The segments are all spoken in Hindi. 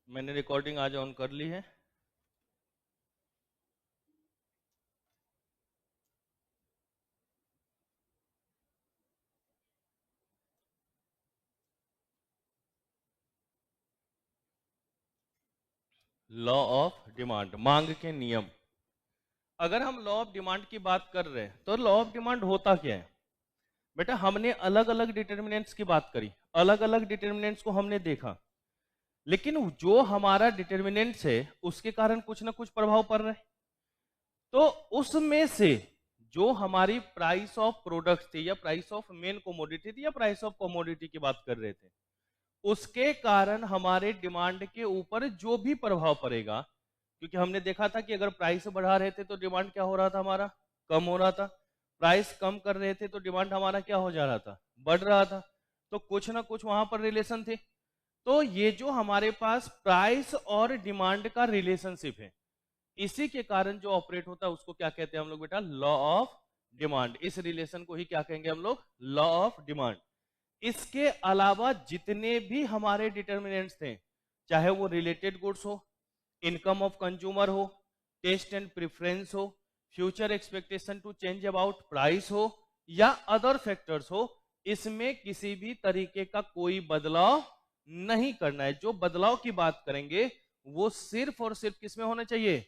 मैंने रिकॉर्डिंग आज ऑन कर ली है। लॉ ऑफ डिमांड, मांग के नियम। अगर हम लॉ ऑफ डिमांड की बात कर रहे हैं तो लॉ ऑफ डिमांड होता क्या है बेटा? हमने अलग अलग डिटर्मिनेंट्स की बात करी, अलग अलग डिटर्मिनेंट्स को हमने देखा, लेकिन जो हमारा डिटर्मिनेंट्स है उसके कारण कुछ ना कुछ प्रभाव पड़ रहा है। तो उसमें से जो हमारी प्राइस ऑफ प्रोडक्ट थी या प्राइस ऑफ मेन कमोडिटी थी या प्राइस ऑफ कमोडिटी की बात कर रहे थे, उसके कारण हमारे डिमांड के ऊपर जो भी प्रभाव पड़ेगा, क्योंकि हमने देखा था कि अगर प्राइस बढ़ा रहे थे तो डिमांड क्या हो रहा था, हमारा कम हो रहा था। प्राइस कम कर रहे थे तो डिमांड हमारा क्या हो जा रहा था, बढ़ रहा था। तो कुछ ना कुछ वहां पर रिलेशन थे। तो ये जो हमारे पास प्राइस और डिमांड का रिलेशनशिप है, इसी के कारण जो ऑपरेट होता है उसको क्या कहते हैं हम लोग बेटा? Law of demand. इस रिलेशन को ही क्या कहेंगे हम लोग? Law of demand. इसके अलावा जितने भी हमारे डिटर्मिनेंट्स थे, चाहे वो रिलेटेड गुड्स हो, इनकम ऑफ कंज्यूमर हो, टेस्ट एंड प्रेफरेंस हो, future expectation to change about price हो, या अदर फैक्टर्स हो, इसमें किसी भी तरीके का कोई बदलाव नहीं करना है। जो बदलाव की बात करेंगे वो सिर्फ और सिर्फ किसमें होना चाहिए?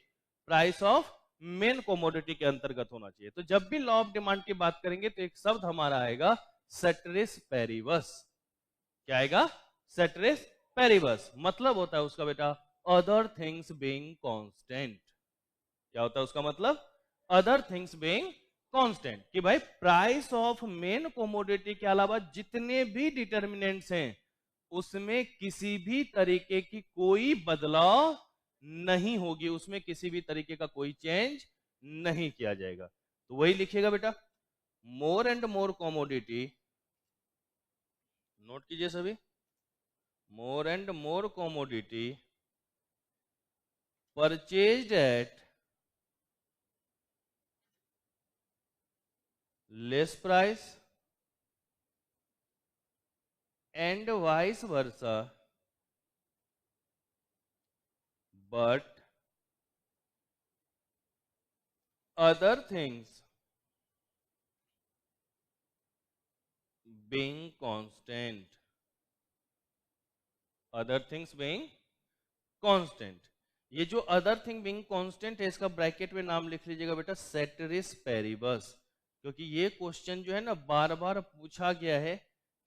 प्राइस ऑफ मेन कमोडिटी के अंतर्गत होना चाहिए। तो जब भी लॉ ऑफ डिमांड की बात करेंगे तो एक शब्द हमारा आएगा सेटरिस पेरिबस। क्या आएगा? सेटरिस पेरिबस। मतलब होता है उसका बेटा अदर थिंग्स बीइंग कांस्टेंट। क्या होता है उसका मतलब? अदर थिंग्स बीइंग कांस्टेंट, कि भाई प्राइस ऑफ मेन कमोडिटी के अलावा जितने भी डिटर्मिनेंट्स हैं उसमें किसी भी तरीके की कोई बदलाव नहीं होगी, उसमें किसी भी तरीके का कोई चेंज नहीं किया जाएगा। तो वही लिखिएगा बेटा, more and more commodity, note कीजिए सभी, more and more commodity purchased at less price and vice versa, but other things being constant, other things being constant। ये जो अदर थिंग बीइंग कांस्टेंट है इसका ब्रैकेट में नाम लिख लीजिएगा बेटा, सेटरिस पेरिबस। क्योंकि ये क्वेश्चन जो है ना बार बार पूछा गया है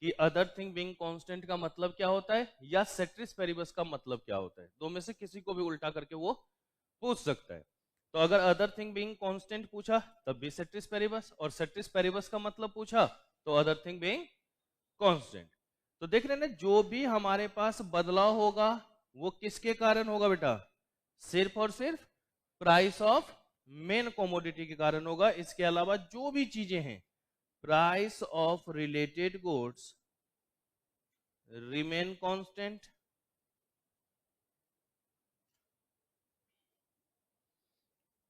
कि अदर थिंग बीइंग कांस्टेंट का मतलब क्या होता है या सेटरिस पेरिबस का मतलब क्या होता है। दो में से किसी को भी उल्टा करके वो पूछ सकता है। तो अगर अदर थिंग बीइंग कांस्टेंट पूछा तब भी सेट्रिस पेरिबस, और सेट्रिस पेरिबस का मतलब पूछा तो अदर थिंग बीइंग कांस्टेंट। तो देख रहे हैं ना, जो भी हमारे पास बदलाव होगा वो किसके कारण होगा बेटा? सिर्फ और सिर्फ प्राइस ऑफ मेन कमोडिटी के कारण होगा। इसके अलावा जो भी चीजें हैं, price of related goods remain constant,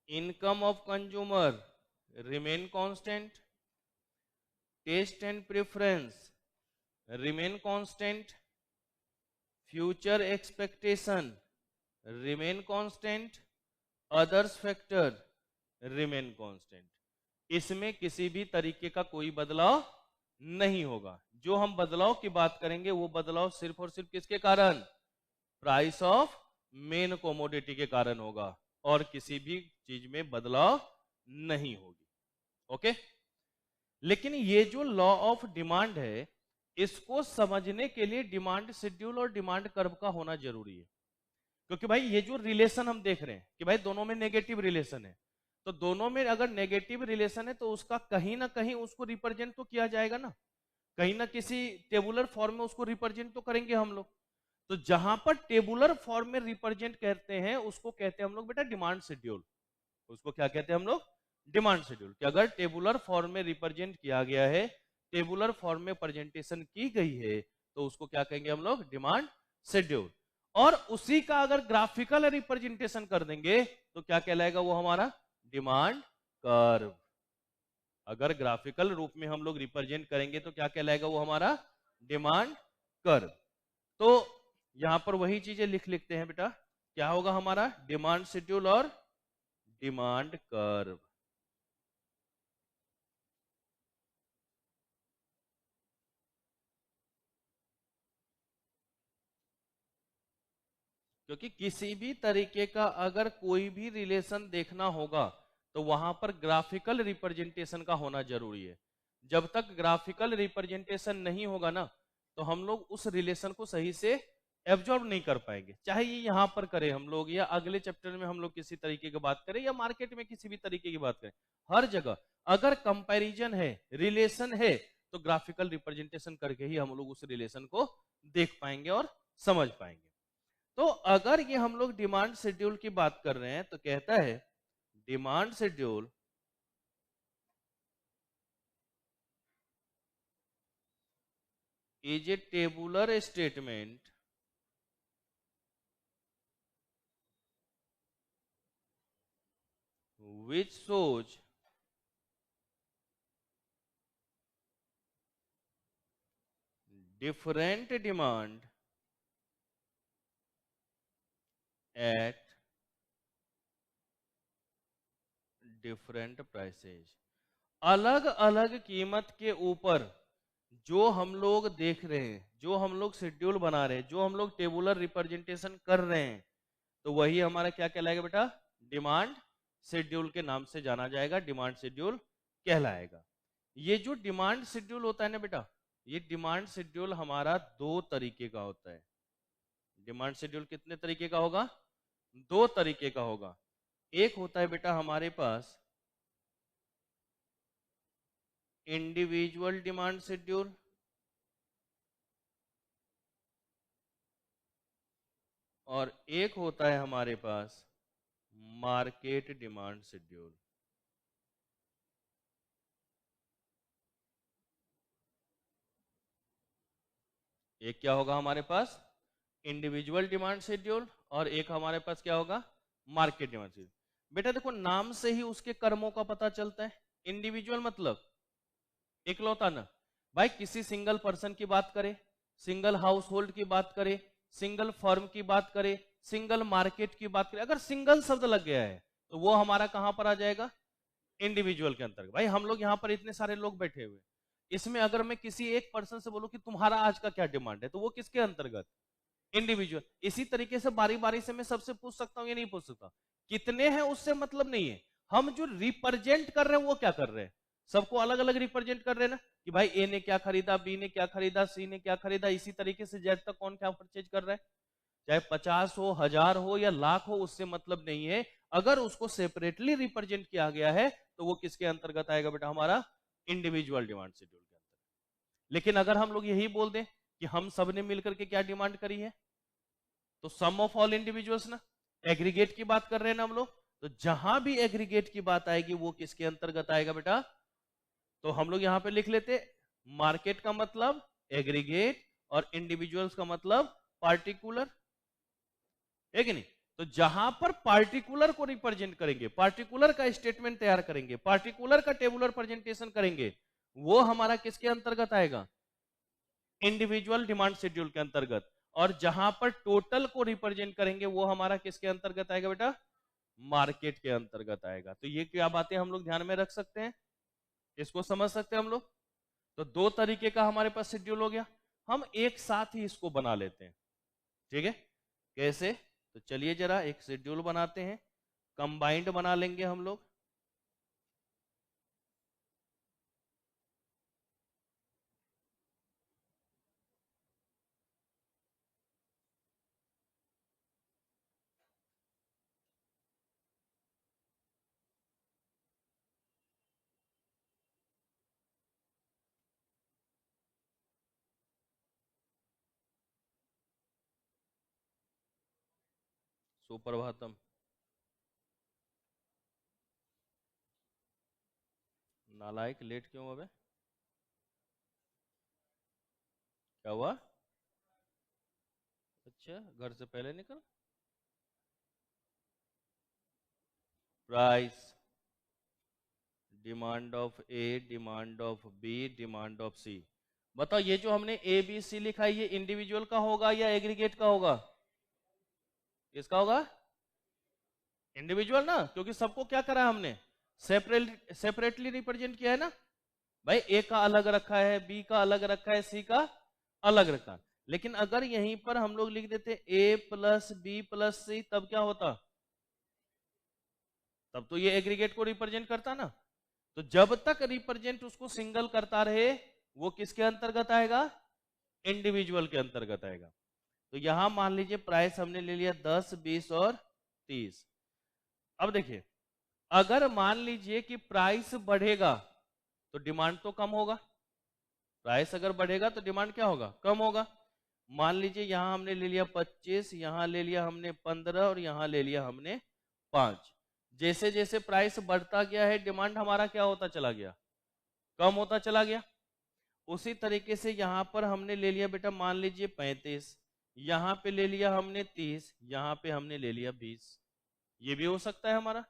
income of consumer remain constant, taste and preference remain constant, future expectation remain constant, others factor remain constant. इसमें किसी भी तरीके का कोई बदलाव नहीं होगा। जो हम बदलाव की बात करेंगे वो बदलाव सिर्फ और सिर्फ किसके कारण? प्राइस ऑफ मेन कमोडिटी के कारण होगा, और किसी भी चीज में बदलाव नहीं होगी। ओके? लेकिन ये जो लॉ ऑफ डिमांड है इसको समझने के लिए डिमांड शेड्यूल और डिमांड कर्व का होना जरूरी है। क्योंकि भाई ये जो रिलेशन हम देख रहे हैं कि भाई दोनों में नेगेटिव रिलेशन है, तो दोनों में अगर नेगेटिव रिलेशन है तो उसका कहीं ना कहीं उसको रिप्रेजेंट तो किया जाएगा ना, कहीं ना किसी टेबुलर फॉर्म में उसको रिप्रेजेंट तो करेंगे हम लोग। तो जहां पर टेबुलर फॉर्म में रिप्रेजेंट करते हैं उसको कहते हैं हम लोग बेटा डिमांड शेड्यूल। उसको क्या कहते हैं हम लोग? Demand schedule. कि अगर टेबुलर फॉर्म में रिप्रेजेंट किया गया है, टेबुलर फॉर्म में प्रेजेंटेशन की गई है, तो उसको क्या कहेंगे हम लोग? Demand schedule. और उसी का अगर ग्राफिकल रिप्रेजेंटेशन कर देंगे तो क्या कहलाएगा वो हमारा? Demand curve. अगर ग्राफिकल रूप में हम लोग रिप्रेजेंट करेंगे तो क्या कहलाएगा वो हमारा? Demand curve. तो यहां पर वही चीजें लिख लेते हैं बेटा, क्या होगा हमारा डिमांड शेड्यूल और डिमांड कर्व। क्योंकि किसी भी तरीके का अगर कोई भी रिलेशन देखना होगा तो वहां पर ग्राफिकल रिप्रेजेंटेशन का होना जरूरी है। जब तक ग्राफिकल रिप्रेजेंटेशन नहीं होगा ना, तो हम लोग उस रिलेशन को सही से एब्जॉर्ब नहीं कर पाएंगे। चाहे ये यहां पर करें हम लोग, या अगले चैप्टर में हम लोग किसी तरीके की बात करें, या मार्केट में किसी भी तरीके की बात करें, हर जगह अगर कंपैरिजन है, रिलेशन है, तो ग्राफिकल रिप्रेजेंटेशन करके ही हम लोग उस रिलेशन को देख पाएंगे और समझ पाएंगे। तो अगर ये हम लोग डिमांड शेड्यूल की बात कर रहे हैं, तो कहता है demand schedule is a tabular statement which shows different demand at different prices। अलग अलग कीमत के ऊपर जो हम लोग देख रहे हैं, जो हम लोग शेड्यूल बना रहे हैं, जो हम लोग टेबुलर रिप्रेजेंटेशन कर रहे हैं, तो वही हमारा क्या कहलाएगा बेटा, डिमांड शेड्यूल के नाम से जाना जाएगा, डिमांड शेड्यूल कहलाएगा। ये जो डिमांड शेड्यूल होता है ना बेटा, ये डिमांड शेड्यूल हमारा दो तरीके का होता है। डिमांड शेड्यूल कितने तरीके का होगा, दो तरीके का होगा। एक होता है बेटा हमारे पास इंडिविजुअल डिमांड शेड्यूल, और एक होता है हमारे पास मार्केट डिमांड शेड्यूल। एक क्या होगा हमारे पास, इंडिविजुअल डिमांड शेड्यूल, और एक हमारे पास क्या होगा, मार्केट डिमांड शेड्यूल। बेटा देखो, नाम से ही उसके कर्मों का पता चलता है। इंडिविजुअल मतलब इकलौता ना, भाई किसी सिंगल पर्सन की बात करें, सिंगल हाउस होल्ड की बात करें, सिंगल फर्म की बात करें, सिंगल मार्केट की बात करें, अगर सिंगल शब्द लग गया है तो वो हमारा कहां पर आ जाएगा, इंडिविजुअल के अंतर्गत। भाई हम लोग यहां पर इतने सारे लोग बैठे हुए, इसमें अगर मैं किसी एक पर्सन से बोलूं कि तुम्हारा आज का क्या डिमांड है, तो वो किसके अंतर्गत, इंडिविजुअल। इसी तरीके से बारी बारी से मैं सबसे पूछ सकता हूं या नहीं पूछ सकता, कितने हैं उससे मतलब नहीं है, हम जो रिप्रेजेंट कर रहे हैं वो क्या कर रहे हैं, सबको अलग अलग रिप्रेजेंट कर रहे हैं ना, कि भाई ए ने क्या खरीदा, बी ने क्या खरीदा, सी ने क्या खरीदा। इसी तरीके से जेड तक कौन क्या परचेज कर रहा है, चाहे 50 हो, 1000 हो या लाख हो, उससे मतलब नहीं है। अगर उसको सेपरेटली रिप्रेजेंट किया गया है तो वो किसके अंतर्गत आएगा बेटा, हमारा इंडिविजुअल डिमांड शेड्यूल के अंतर्गत। लेकिन अगर हम लोग यही बोल दें कि हम सबने मिलकर के क्या डिमांड करी है, तो सम ऑफ ऑल इंडिविजुअल्स ना, एग्रीगेट की बात कर रहे हैं ना हम लोग, तो जहां भी एग्रीगेट की बात आएगी वो किसके अंतर्गत आएगा बेटा, तो हम लोग यहां पे लिख लेते, मार्केट का मतलब एग्रीगेट और इंडिविजुअल्स का मतलब पार्टिकुलर, है कि नहीं। तो जहां पर पार्टिकुलर को रिप्रेजेंट करेंगे, पार्टिकुलर का स्टेटमेंट तैयार करेंगे, पार्टिकुलर का टेबुलर प्रेजेंटेशन करेंगे, वो हमारा किसके अंतर्गत आएगा, इंडिविजुअल डिमांड शेड्यूल के अंतर्गत। और जहां पर टोटल को रिप्रेजेंट करेंगे वो हमारा किसके अंतर्गत आएगा बेटा, मार्केट के अंतर्गत आएगा। तो ये क्या बातें हम लोग ध्यान में रख सकते हैं, इसको समझ सकते हैं हम लोग। तो दो तरीके का हमारे पास शेड्यूल हो गया, हम एक साथ ही इसको बना लेते हैं, ठीक है। कैसे, तो चलिए जरा एक शेड्यूल बनाते हैं, कंबाइंड बना लेंगे हम लोग। सुप्रभातम। नालायक लेट क्यों हुआ बे, क्या हुआ, अच्छा घर से पहले निकल। Price, demand of A, demand of B, demand of C, बताओ ये जो हमने ए बी सी लिखा है ये इंडिविजुअल का होगा या एग्रीगेट का होगा? किसका होगा? इंडिविजुअल ना, क्योंकि सबको क्या करा है हमने, सेपरेटली रिप्रेजेंट किया है ना भाई। ए का अलग रखा है, बी का अलग रखा है, सी का अलग रखा है। लेकिन अगर यहीं पर हम लोग लिख देते ए प्लस बी प्लस सी, तब क्या होता? तब तो ये एग्रीगेट को रिप्रेजेंट करता ना। तो जब तक रिप्रेजेंट उसको सिंगल करता रहे वो किसके अंतर्गत आएगा? इंडिविजुअल के अंतर्गत आएगा। तो यहां मान लीजिए प्राइस हमने ले लिया 10, 20 और 30। अब देखिए अगर मान लीजिए कि प्राइस बढ़ेगा तो डिमांड तो कम होगा। प्राइस अगर बढ़ेगा तो डिमांड क्या होगा? कम होगा। मान लीजिए यहां हमने ले लिया 25, यहां ले लिया हमने 15 और यहां ले लिया हमने 5। जैसे जैसे प्राइस बढ़ता गया है डिमांड हमारा क्या होता चला गया? कम होता चला गया। उसी तरीके से यहां पर हमने ले लिया बेटा मान लीजिए 35, यहां पे ले लिया हमने 30, यहां पे हमने ले लिया 20। ये भी हो सकता है हमारा।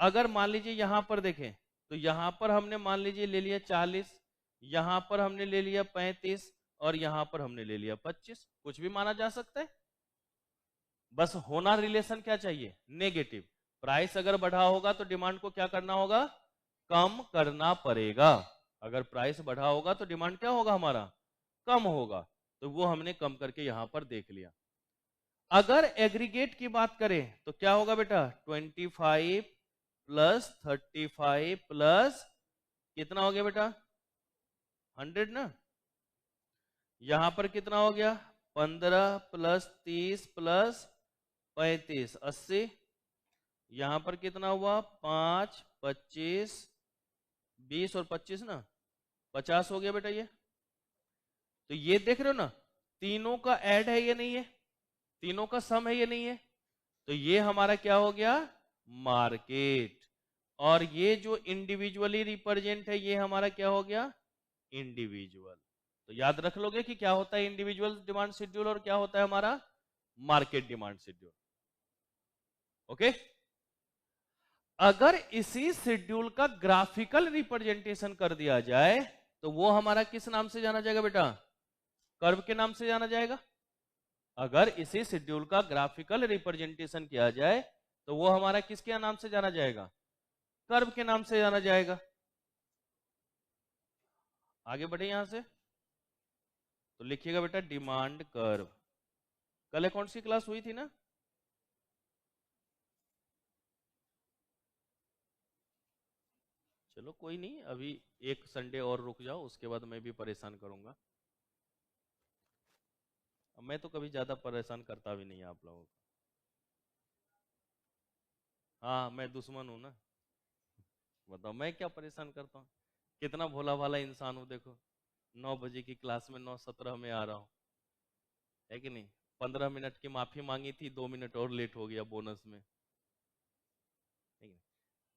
अगर मान लीजिए यहां पर देखें तो यहां पर हमने मान लीजिए ले लिया 40, यहां पर हमने ले लिया 35 और यहां पर हमने ले लिया 25। कुछ भी माना जा सकता है, बस होना रिलेशन क्या चाहिए? नेगेटिव। प्राइस अगर बढ़ा होगा तो डिमांड को क्या करना होगा? कम करना पड़ेगा। अगर प्राइस बढ़ा होगा तो डिमांड क्या होगा हमारा? कम होगा। तो वो हमने कम करके यहां पर देख लिया। अगर एग्रीगेट की बात करें तो क्या होगा बेटा? 25 प्लस 35 प्लस कितना हो गया बेटा? 100 ना। यहां पर कितना हो गया? 15 प्लस 30 प्लस 35 80। यहां पर कितना हुआ? 5 25 20 और 25 ना 50 हो गया बेटा ये। तो ये देख रहे हो ना, तीनों का ऐड है ये नहीं है, तीनों का सम है ये नहीं है। तो ये हमारा क्या हो गया? मार्केट। और ये जो इंडिविजुअली रिप्रेजेंट है ये हमारा क्या हो गया? इंडिविजुअल। तो याद रख लोगे कि क्या होता है इंडिविजुअल डिमांड शेड्यूल और क्या होता है हमारा मार्केट डिमांड शेड्यूल। ओके। अगर इसी शेड्यूल का ग्राफिकल रिप्रेजेंटेशन कर दिया जाए तो वो हमारा किस नाम से जाना जाएगा बेटा? कर्व के नाम से जाना जाएगा। अगर इसी शेड्यूल का ग्राफिकल रिप्रेजेंटेशन किया जाए तो वो हमारा किसके नाम से जाना जाएगा? कर्व के नाम से जाना जाएगा। आगे बढ़े यहां से तो लिखिएगा बेटा डिमांड कर्व। कल कौन सी क्लास हुई थी ना? चलो कोई नहीं, अभी एक संडे और रुक जाओ, उसके बाद मैं भी परेशान करूंगा। मैं तो कभी ज्यादा परेशान करता भी नहीं आप लोगों को। हाँ मैं दुश्मन हूं ना। बताओ मैं क्या परेशान करता हूँ? कितना भोला भाला इंसान हूँ देखो। 9 बजे की क्लास में 9:17 में आ रहा हूँ, है कि नहीं? 15 मिनट की माफी मांगी थी, 2 मिनट और लेट हो गया बोनस में, है कि नहीं?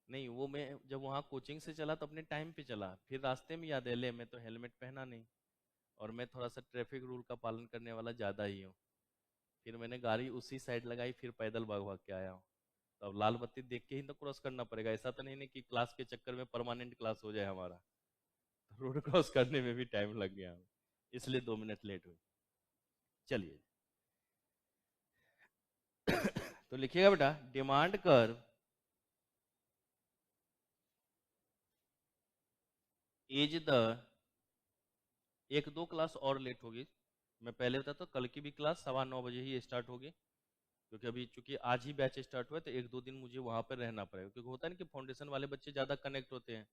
नहीं वो मैं जब वहाँ कोचिंग से चला तो अपने टाइम पे चला, फिर रास्ते में याद है ले मैं तो हेलमेट पहना नहीं, और मैं थोड़ा सा ट्रैफिक रूल का पालन करने वाला ज़्यादा ही हूँ। फिर मैंने गाड़ी उसी साइड लगाई, फिर पैदल भाग भाग के आया हूँ। तो अब लाल बत्ती देख के ही तो क्रॉस करना पड़ेगा। ऐसा तो नहीं कि क्लास के चक्कर में परमानेंट क्लास हो जाए हमारा। तो रोड क्रॉस करने में भी टाइम लग गया, इसलिए 2 मिनट लेट हुई। चलिए तो लिखिएगा बेटा डिमांड कर्व इज द, एक दो क्लास और लेट होगी। मैं पहले बताता कल की भी क्लास 9:15 ही स्टार्ट होगी, क्योंकि अभी चूंकि आज ही बैच स्टार्ट हुआ है तो एक दो दिन मुझे वहां पर रहना पड़ेगा, क्योंकि होता है ना कि फाउंडेशन वाले बच्चे ज्यादा कनेक्ट होते हैं।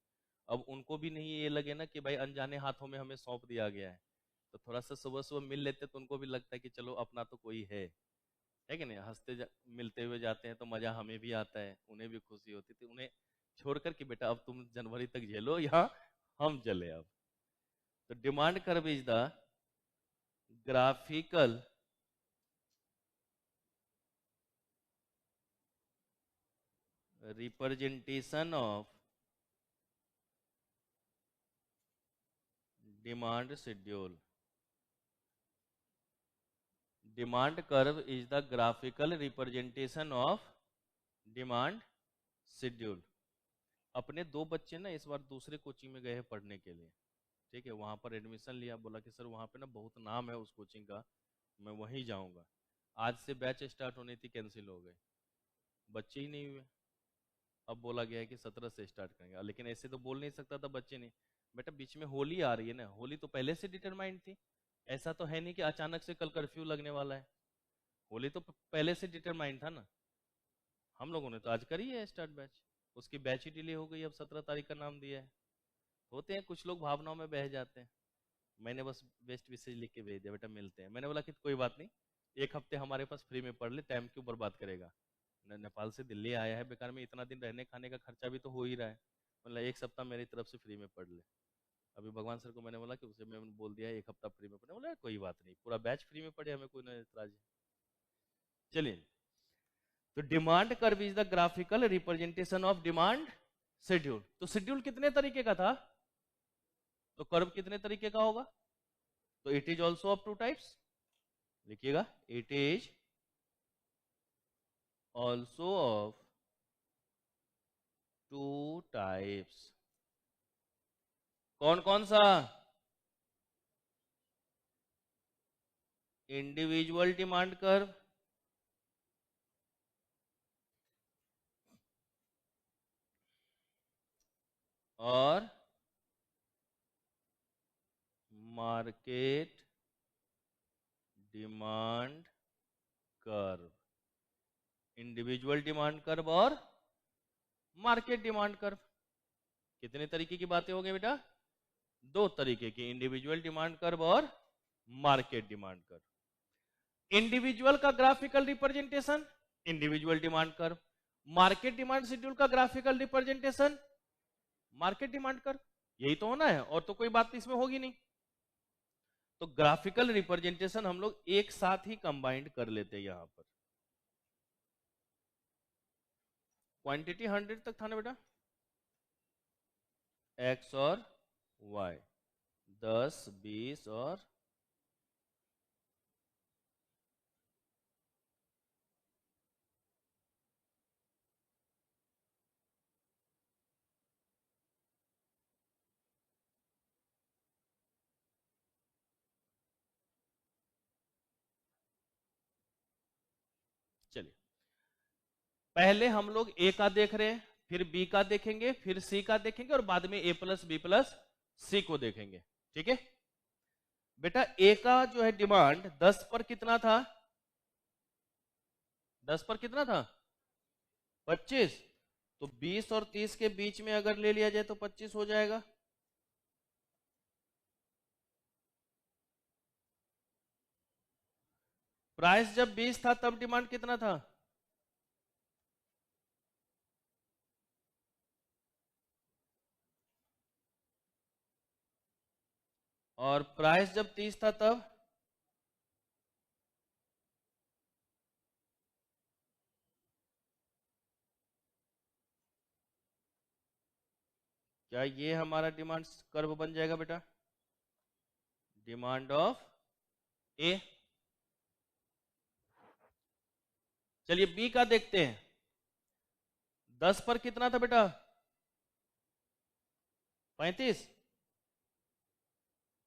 अब उनको भी नहीं ये लगे ना कि भाई अनजाने हाथों में हमें सौंप दिया गया है। तो थोड़ा सा सुबह सुबह मिल लेते तो उनको भी लगता है कि चलो अपना तो कोई है कि नहीं? मिलते हुए जाते हैं तो मजा हमें भी आता है, उन्हें भी खुशी होती थी। उन्हें छोड़ कर कि बेटा अब तुम जनवरी तक झेलो, यहाँ हम चले। अब तो demand curve is the graphical representation of demand schedule. Demand curve is the graphical representation of demand schedule. अपने दो बच्चे ना इस बार दूसरे कोचिंग में गए हैं पढ़ने के लिए, ठीक है, वहाँ पर एडमिशन लिया, बोला कि सर वहाँ पे ना बहुत नाम है उस कोचिंग का, मैं वहीं जाऊँगा। आज से बैच स्टार्ट होनी थी, कैंसिल हो गई, बच्चे ही नहीं हुए। अब बोला गया है कि 17 से स्टार्ट करेंगे, लेकिन ऐसे तो बोल नहीं सकता था, बच्चे नहीं। बेटा बीच में होली आ रही है ना, होली तो पहले से डिटरमाइंड थी, ऐसा तो है नहीं कि अचानक से कल कर्फ्यू लगने वाला है। होली तो पहले से डिटरमाइंड था ना। हम लोगों ने तो आज करी है स्टार्ट बैच, उसकी बैच ही डिले हो गई, अब 17 तारीख का नाम दिया है। होते हैं कुछ लोग भावनाओं में बह जाते हैं। मैंने बस बेस्ट विशेष लिख के भेज दिया, बेटा मिलते हैं। मैंने बोला कि कोई बात नहीं, एक हफ्ते हमारे पास फ्री में पढ़ ले, टाइम क्यों बर्बाद करेगा। नेपाल से दिल्ली आया है बेकार में, इतना दिन रहने खाने का खर्चा भी तो हो ही रहा है, मतलब एक सप्ताह मेरी तरफ से फ्री में पढ़ ले। अभी भगवान सर को मैंने बोला कि उसे मैंने बोल दिया है एक हफ्ता फ्री में पढ़े, बोला कोई बात नहीं, पूरा बैच फ्री में पढ़े, हमें कोई ना एतराज है। चलिए, तो demand curve is the graphical representation of demand schedule. तो शेड्यूल कितने तरीके का था, तो कर्व कितने तरीके का होगा, तो it is also of two types, लिखिएगा it is also of two types. कौन कौन सा, इंडिविजुअल डिमांड कर्व और market demand curve. Individual demand curve और मार्केट डिमांड कर्व, कितने तरीके की बातें हो गई बेटा, दो तरीके की, इंडिविजुअल डिमांड कर्व और मार्केट डिमांड कर्व। इंडिविजुअल का graphical representation individual demand curve, market demand schedule का graphical representation market demand curve. यही तो होना है, और तो कोई बात इसमें होगी नहीं। तो ग्राफिकल रिप्रेजेंटेशन हम लोग एक साथ ही कंबाइंड कर लेते हैं। यहां पर क्वांटिटी 100 तक था ना बेटा, एक्स और वाई, 10 20 और चलिए, पहले हम लोग ए का देख रहे हैं, फिर बी का देखेंगे, फिर सी का देखेंगे, और बाद में ए प्लस बी प्लस सी को देखेंगे। ठीक है बेटा, ए का जो है डिमांड 10 पर कितना था, 10 पर कितना था 25, तो 20 और 30 के बीच में अगर ले लिया जाए तो 25 हो जाएगा। प्राइस जब 20 था तब डिमांड कितना था, और प्राइस जब 30 था तब, क्या ये हमारा डिमांड कर्व बन जाएगा बेटा, डिमांड ऑफ ए। चलिए बी का देखते हैं, 10 पर कितना था बेटा 35,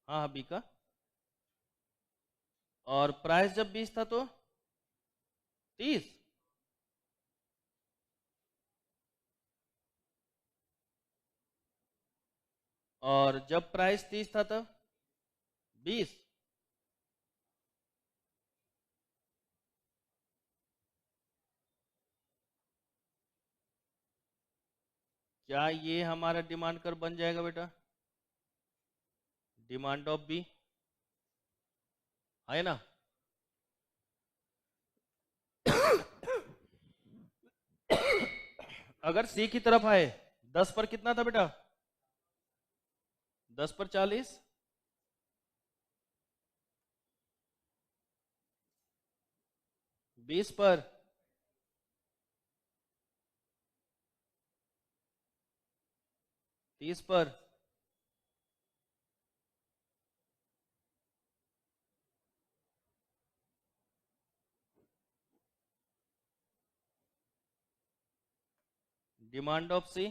हाँ हाँ बी का, और प्राइस जब 20 था तो 30, और जब प्राइस 30 था तब 20, क्या ये हमारा डिमांड कर्व बन जाएगा बेटा, डिमांड ऑफ बी, है ना। अगर सी की तरफ आए, 10 पर कितना था बेटा, 10 पर 40, 20 पर 30 पर, डिमांड ऑफ सी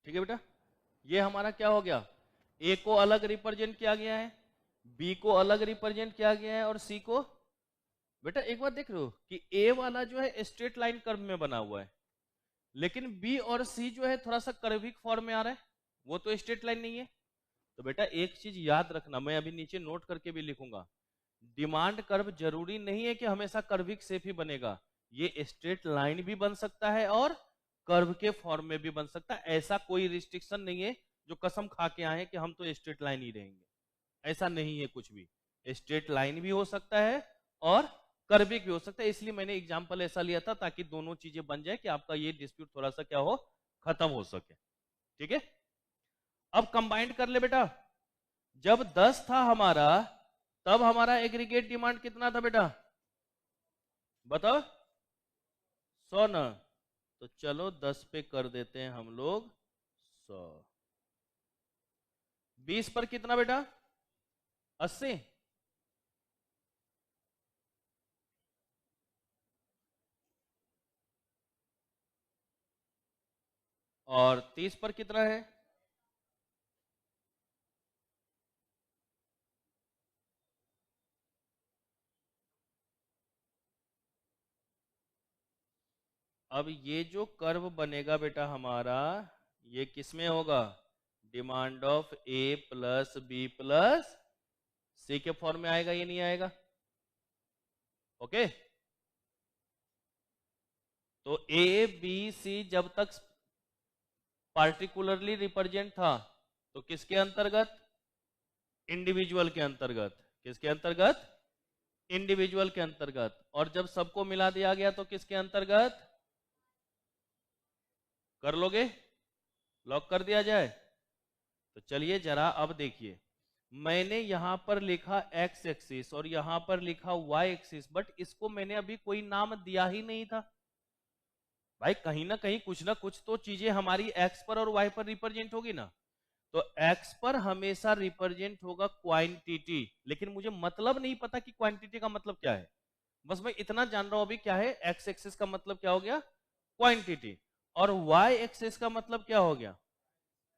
ठीक है बेटा, ये हमारा क्या हो गया, ए को अलग रिप्रेजेंट किया गया है, बी को अलग रिप्रेजेंट किया गया है और सी को, बेटा एक बार देख रहे हो कि ए वाला जो है स्ट्रेट लाइन कर्व में बना हुआ है, लेकिन बी और सी जो है थोड़ा सा कर्विक फॉर्म में आ रहा है, वो तो स्ट्रेट लाइन नहीं है। तो बेटा एक चीज याद रखना, मैं अभी नीचे नोट करके भी लिखूंगा, डिमांड कर्व जरूरी नहीं है कि हमेशा कर्विक शेप ही बनेगा, ये स्ट्रेट लाइन भी बन सकता है और कर्व के फॉर्म में भी बन सकता है। ऐसा कोई रिस्ट्रिक्शन नहीं है जो कसम खा के आए कि हम तो स्ट्रेट लाइन ही रहेंगे, ऐसा नहीं है कुछ भी। स्ट्रेट लाइन भी हो सकता है और कर्विक भी हो सकता है, इसलिए मैंने एग्जांपल ऐसा लिया था ताकि दोनों चीजें बन जाए कि आपका ये डिस्प्यूट थोड़ा सा क्या हो, खत्म हो सके। ठीक है, अब कंबाइंड कर ले बेटा, जब 10 था हमारा तब हमारा एग्रीगेट डिमांड कितना था बेटा, बताओ 100 ना, तो चलो 10 पे कर देते हैं हम लोग 100। 20 पर कितना बेटा, 80, और 30 पर कितना है, अब ये जो कर्व बनेगा बेटा हमारा, ये किसमें होगा, demand of A plus B plus C के फॉर्म में आएगा, ये नहीं आएगा। ओके, तो ए बी सी जब तक पार्टिकुलरली रिप्रेजेंट था तो किसके अंतर्गत, इंडिविजुअल के अंतर्गत, किसके अंतर्गत, इंडिविजुअल के अंतर्गत, और जब सबको मिला दिया गया तो किसके अंतर्गत, कर लोगे, लॉक कर दिया जाए। तो चलिए जरा अब देखिए, मैंने यहां पर लिखा एक्स एक्सिस और यहां पर लिखा वाई एक्सिस, बट इसको मैंने अभी कोई नाम दिया ही नहीं था। भाई कहीं ना कुछ तो चीजें हमारी एक्स पर और वाई पर रिप्रेजेंट होगी ना, तो एक्स पर हमेशा रिप्रेजेंट होगा क्वांटिटी, लेकिन मुझे मतलब नहीं पता कि क्वांटिटी का मतलब क्या है, बस मैं इतना जान रहा हूं अभी क्या है, एक्स एक्सिस का मतलब क्या हो गया, क्वांटिटी, और वाई एक्सिस का मतलब क्या हो गया,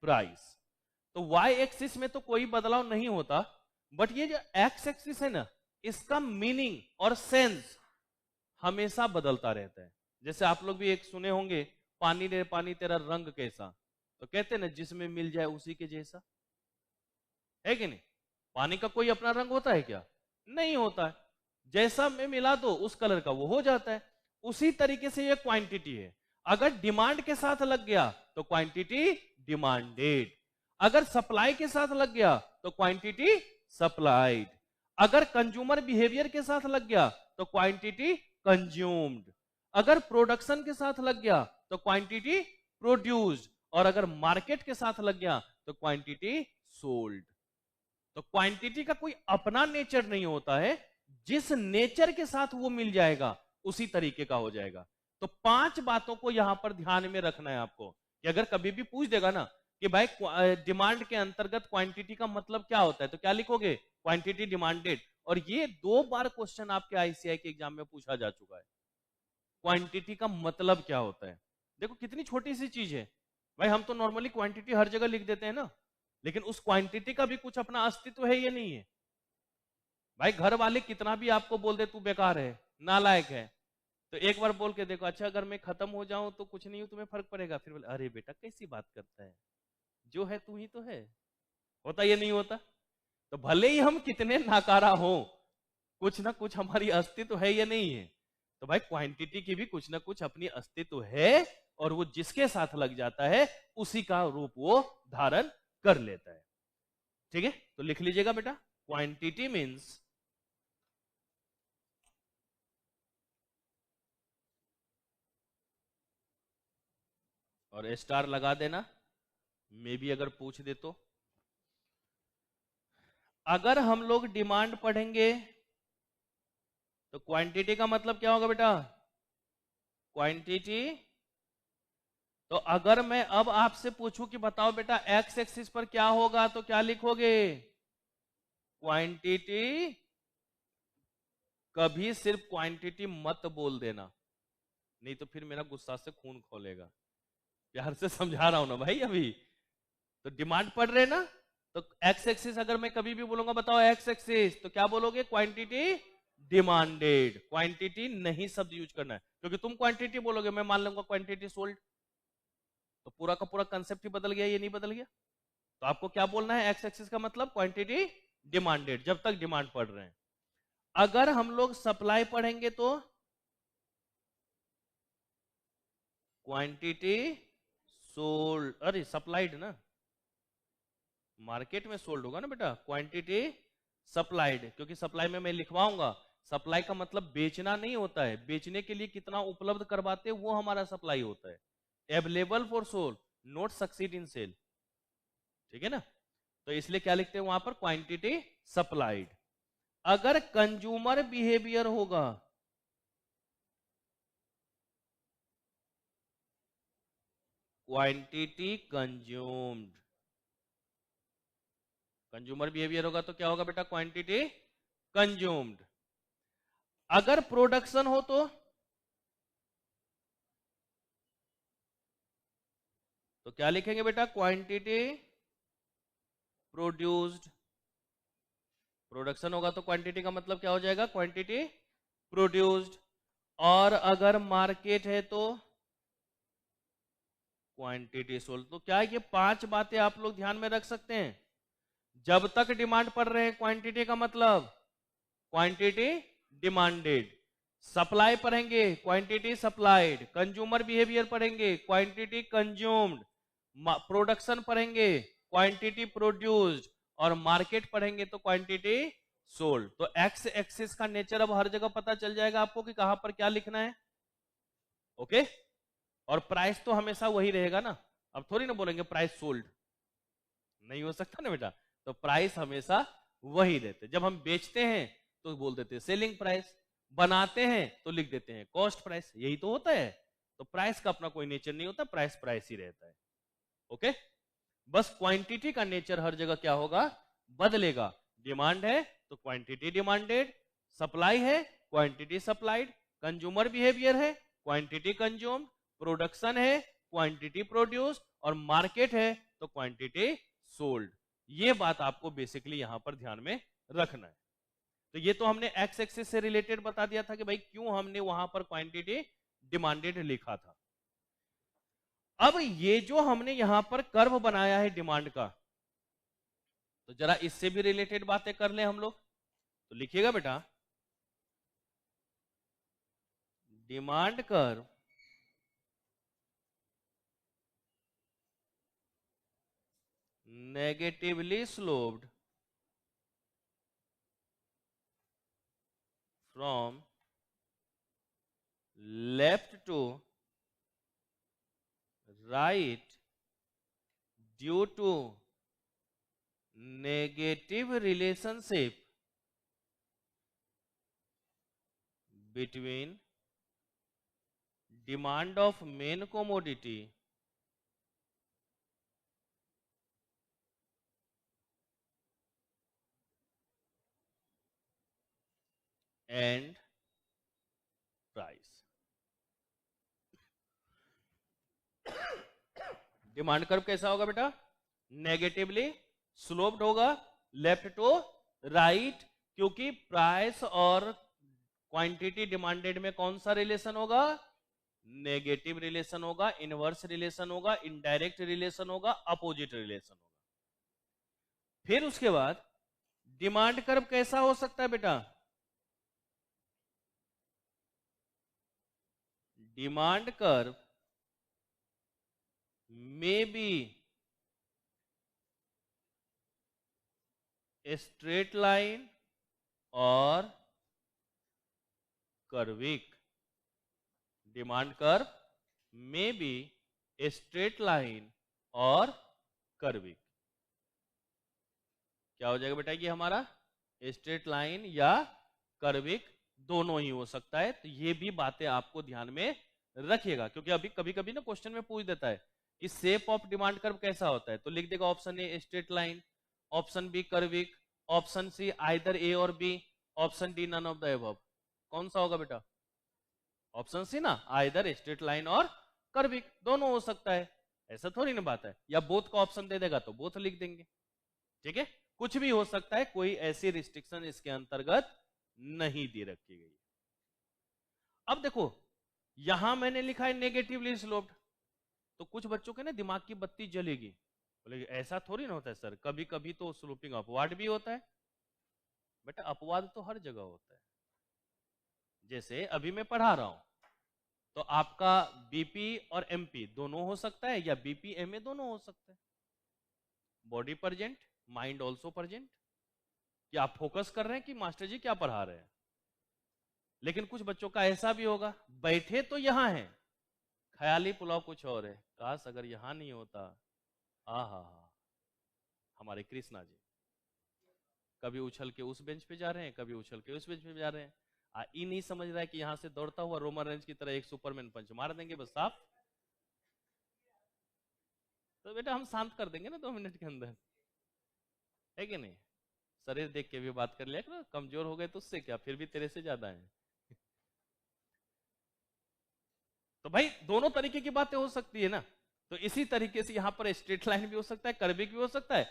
प्राइस। तो वाई एक्सिस में तो कोई बदलाव नहीं होता, बट ये जो एक्स एक्सिस है ना, इसका मीनिंग और सेंस हमेशा बदलता रहता है। जैसे आप लोग भी एक सुने होंगे, पानी रे पानी तेरा रंग कैसा, तो कहते हैं ना जिसमें मिल जाए उसी के जैसा, है कि नहीं। पानी का कोई अपना रंग होता है क्या, नहीं होता है, जैसा में मिला दो उस कलर का वो हो जाता है। उसी तरीके से ये क्वांटिटी है, अगर डिमांड के साथ लग गया तो क्वांटिटी डिमांडेड, अगर सप्लाई के साथ लग गया तो क्वांटिटी सप्लाइड, अगर कंज्यूमर बिहेवियर के साथ लग गया तो क्वांटिटी कंज्यूम्ड, अगर प्रोडक्शन के साथ लग गया तो क्वांटिटी प्रोड्यूस्ड, और अगर मार्केट के साथ लग गया तो क्वांटिटी सोल्ड। तो क्वांटिटी का कोई अपना नेचर नहीं होता है, जिस नेचर के साथ वो मिल जाएगा उसी तरीके का हो जाएगा। तो 5 बातों को यहां पर ध्यान में रखना है आपको, कि अगर कभी भी पूछ देगा ना कि भाई डिमांड के अंतर्गत क्वांटिटी का मतलब क्या होता है, तो क्या लिखोगे, क्वांटिटी डिमांडेड। और ये 2 बार क्वेश्चन आपके आईसीआई के एग्जाम में पूछा जा चुका है, क्वांटिटी का मतलब क्या होता है। देखो कितनी छोटी सी चीज है भाई, हम तो नॉर्मली क्वांटिटी हर जगह लिख देते हैं ना, लेकिन उस क्वांटिटी का भी कुछ अपना अस्तित्व है या नहीं है। भाई घर वाले कितना भी आपको बोल दे तू बेकार है, नालायक है, तो एक बार बोल के देखो, अच्छा अगर मैं खत्म हो जाऊं तो कुछ नहीं हो, तुम्हें फर्क पड़ेगा, फिर बोले अरे बेटा कैसी बात करता है, जो है तू ही तो है, होता ये नहीं होता। तो भले ही हम कितने नाकारा हो, कुछ ना कुछ हमारी अस्तित्व है या नहीं है। तो भाई क्वांटिटी की भी कुछ ना कुछ अपनी अस्तित्व है, और वो जिसके साथ लग जाता है उसी का रूप वो धारण कर लेता है। ठीक है, तो लिख लीजिएगा बेटा, क्वांटिटी मीन्स और स्टार लगा देना, मे भी अगर पूछ दे तो। अगर हम लोग डिमांड पढ़ेंगे तो क्वांटिटी का मतलब क्या होगा बेटा, क्वांटिटी। तो अगर मैं अब आपसे पूछूं कि बताओ बेटा एक्स एक्सिस पर क्या होगा, तो क्या लिखोगे, क्वांटिटी। कभी सिर्फ क्वांटिटी मत बोल देना, नहीं तो फिर मेरा गुस्सा से खून खोलेगा। प्यार से समझा रहा हूं ना भाई अभी। तो डिमांड पढ़ रहे ना, तो एक्स एक्सिस अगर मैं कभी भी बोलूंगा, बताओ एक्स एक्सिस, तो क्या बोलोगे? Quantity demanded. क्वांटिटी नहीं शब्द यूज करना है, क्योंकि तुम क्वांटिटी बोलोगे, मैं मान लूंगा क्वांटिटी सोल्ड, तो पूरा का पूरा कंसेप्ट ही बदल गया, ये नहीं बदल गया? तो आपको क्या बोलना है? एक्स एक्सिस का मतलब क्वांटिटी डिमांडेड, जब तक डिमांड पढ़ रहे हैं। अगर हम लोग सप्लाई पढ़ेंगे तो क्वांटिटी सोल्ड, अरे सप्लाइड ना, मार्केट में सोल्ड होगा ना बेटा, क्वांटिटी सप्लाइड, क्योंकि सप्लाई में मैं लिखवाऊंगा, सप्लाई का मतलब बेचना नहीं होता है, बेचने के लिए कितना उपलब्ध करवाते वो हमारा सप्लाई होता है। Available for sole, not succeed in sale, ठीक है ना? तो इसलिए क्या लिखते हैं वहां पर? Quantity supplied. अगर कंज्यूमर बिहेवियर होगा, क्वांटिटी कंज्यूम्ड। कंज्यूमर बिहेवियर होगा तो क्या होगा बेटा? Quantity consumed. अगर प्रोडक्शन हो तो क्या लिखेंगे बेटा? Quantity produced. प्रोडक्शन होगा तो क्वांटिटी का मतलब क्या हो जाएगा? Quantity produced. और अगर मार्केट है तो क्वांटिटी सोल्ड। तो क्या ये 5 बातें आप लोग ध्यान में रख सकते हैं? जब तक डिमांड पड़ रहे हैं, क्वांटिटी का मतलब क्वांटिटी डिमांडेड। सप्लाई पढ़ेंगे, क्वांटिटी सप्लाइड। कंज्यूमर बिहेवियर पढ़ेंगे, क्वांटिटी कंज्यूम्ड। प्रोडक्शन पढ़ेंगे, क्वांटिटी प्रोड्यूस्ड। और मार्केट पढ़ेंगे तो क्वांटिटी सोल्ड। तो एक्स एक्सिस का नेचर अब हर जगह पता चल जाएगा आपको कि कहां पर क्या लिखना है। ओके? और प्राइस तो हमेशा वही रहेगा ना, अब थोड़ी ना बोलेंगे प्राइस सोल्ड, नहीं हो सकता ना बेटा। तो प्राइस हमेशा वही रहते। जब हम बेचते हैं तो बोल देते हैं सेलिंग प्राइस, बनाते हैं तो लिख देते हैं कॉस्ट प्राइस, यही तो होता है। तो प्राइस का अपना कोई नेचर नहीं होता, प्राइस प्राइस ही रहता है। ओके? बस क्वांटिटी का नेचर हर जगह क्या होगा? बदलेगा। डिमांड है तो क्वांटिटी डिमांडेड, सप्लाई है क्वांटिटी सप्लाइड, कंज्यूमर बिहेवियर है क्वांटिटी कंज्यूम्ड, प्रोडक्शन है क्वांटिटी प्रोड्यूस, और मार्केट है तो क्वांटिटी सोल्ड। ये बात आपको बेसिकली यहां पर ध्यान में रखना है। तो ये तो हमने एक्स एक्सिस से रिलेटेड बता दिया था कि भाई क्यों हमने वहां पर क्वांटिटी डिमांडेड लिखा था। अब ये जो हमने यहां पर कर्व बनाया है डिमांड का, तो जरा इससे भी रिलेटेड बातें कर ले हम लोग। तो लिखिएगा बेटा, demand curve negatively sloped from left to right due to negative relationship between demand of main commodity and price। Demand curve कैसा होगा बेटा? नेगेटिवली स्लोप्ड होगा लेफ्ट टू राइट, क्योंकि प्राइस और क्वांटिटी डिमांडेड में कौन सा रिलेशन होगा? नेगेटिव रिलेशन होगा, इनवर्स रिलेशन होगा, इनडायरेक्ट रिलेशन होगा, अपोजिट रिलेशन होगा। फिर उसके बाद डिमांड कर्व कैसा हो सकता है बेटा? Demand curve may be a straight line or curvic। Demand curve may be a straight line और कर्विक। क्या हो जाएगा बेटा? ये हमारा स्ट्रेट लाइन या कर्विक दोनों ही हो सकता है। तो ये भी बातें आपको ध्यान में रखिएगा, क्योंकि अभी कभी कभी ना क्वेश्चन में पूछ देता है कि शेप ऑफ डिमांड कर्व कैसा होता है, तो लिख देगा option A straight line, option B curvic, option C either A और B, option D none of the above. कौन सा होगा बेटा? ऑप्शन सी ना, आइदर स्ट्रेट लाइन और कर्विक, दोनों हो सकता है। ऐसा थोड़ी ना बात है, या बोथ का ऑप्शन दे देगा तो बोथ लिख देंगे, ठीक है। कुछ भी हो सकता है, कोई ऐसी रिस्ट्रिक्शन इसके अंतर्गत नहीं दे रखी गई। अब देखो यहां मैंने लिखा है नेगेटिवली स्लोप्ड, तो कुछ बच्चों के ना दिमाग की बत्ती जलेगी, बोले ऐसा थोड़ी ना होता है सर, कभी कभी तो स्लोपिंग अपवार्ड भी होता है। बेटा अपवाद तो हर जगह होता है। जैसे अभी मैं पढ़ा रहा हूं, तो आपका बीपी और एमपी दोनों हो सकता है, या बीपी एमए दोनों हो सकता है। Body present, mind also present. क्या आप फोकस कर रहे हैं कि मास्टर जी क्या पढ़ा रहे हैं। लेकिन कुछ बच्चों का ऐसा भी होगा, बैठे तो यहां है, ख्याली पुलाव कुछ और है, काश अगर यहां नहीं होता। हा हमारे कृष्णा जी कभी उछल के उस बेंच पे जा रहे हैं, कभी उछल के उस बेंच पे जा रहे हैं। ये नहीं समझ रहा है कि यहां से दौड़ता हुआ रोमन रेंज की तरह एक सुपरमैन पंच मार देंगे बस साफ। तो बेटा हम शांत कर देंगे ना 2 मिनट के अंदर, है कि नहीं। शरीर देख के भी बात कर लिया करो, कमजोर हो गए तो उससे क्या, फिर भी तेरे से ज्यादा है। तो भाई दोनों तरीके की बातें हो सकती है ना। तो इसी तरीके से यहां पर स्ट्रेट लाइन भी हो सकता है, कर्विक भी हो सकता है,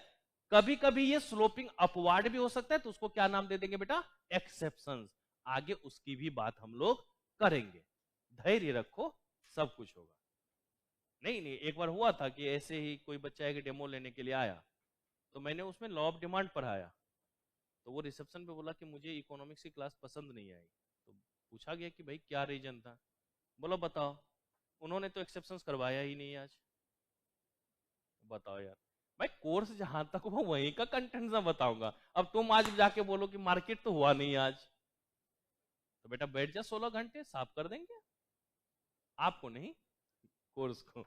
कभी कभी ये स्लोपिंग अपवार्ड भी हो सकता है, तो उसको क्या नाम दे देंगे बेटा, एक्सेप्शंस। आगे उसकी भी बात हम लोग करेंगे, धैर्य रखो, सब कुछ होगा। नहीं नहीं, एक बार हुआ था कि ऐसे ही कोई बच्चा एक डेमो लेने के लिए आया, तो मैंने उसमें लॉ ऑफ डिमांड पढ़ाया, तो वो रिसेप्शन पे बोला कि मुझे इकोनॉमिक्स की क्लास पसंद नहीं आई। तो पूछा गया कि भाई क्या रीजन था, बोलो बताओ, उन्होंने तो एक्सेप्शंस करवाया ही नहीं आज। बताओ यार, भाई कोर्स जहां तक हो वहीं का कंटेंट ना बताऊंगा, अब तुम आज जाके बोलो कि मार्केट तो हुआ नहीं आज, तो बेटा बैठ जा 16 घंटे साफ कर देंगे, आपको नहीं कोर्स को।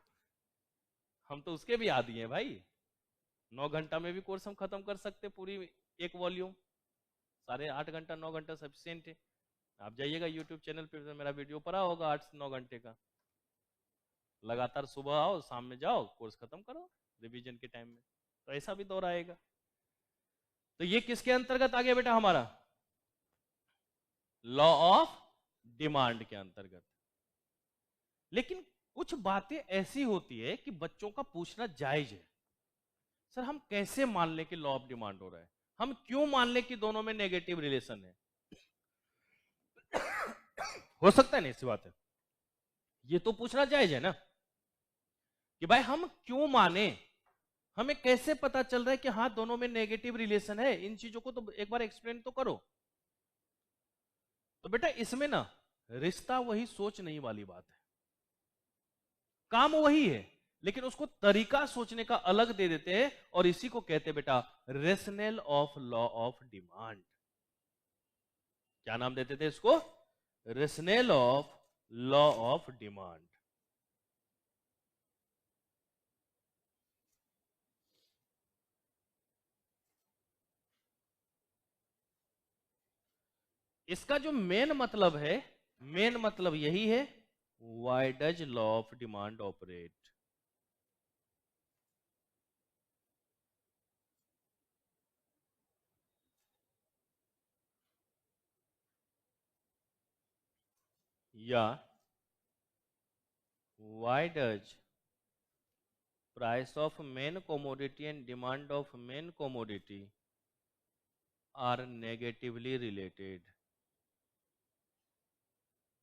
हम तो उसके भी आदी हैं भाई, 9 घंटा में भी कोर्स हम खत्म कर सकते पूरी एक वॉल्यूम, 8.5 घंटा 9 घंटा सफिशियंट है। आप जाइएगा यूट्यूब चैनल पे, मेरा वीडियो पड़ा होगा 8 से 9 घंटे का, लगातार सुबह आओ शाम में जाओ, कोर्स खत्म करो रिवीजन के टाइम में, तो ऐसा भी दौर आएगा। तो ये किसके अंतर्गत आ गया बेटा, हमारा लॉ ऑफ डिमांड के अंतर्गत। लेकिन कुछ बातें ऐसी होती है कि बच्चों का पूछना जायज है, सर हम कैसे मान लें कि लॉ ऑफ डिमांड हो रहा है, हम क्यों मान लें कि दोनों में नेगेटिव रिलेशन है। हो सकता है नहीं, ऐसी बात है, ये तो पूछना जायज है ना कि भाई हम क्यों माने, हमें कैसे पता चल रहा है कि हाँ दोनों में नेगेटिव रिलेशन है, इन चीजों को तो एक बार एक्सप्लेन तो करो। तो बेटा इसमें ना रिश्ता वही सोच नहीं वाली बात है, काम वही है, लेकिन उसको तरीका सोचने का अलग दे देते हैं, और इसी को कहते हैं बेटा rational of law of demand. क्या नाम देते थे इसको, rational of law of demand. इसका जो मेन मतलब है, मेन मतलब यही है, why does law of demand operate. या why does price of main commodity and demand of main commodity are negatively related।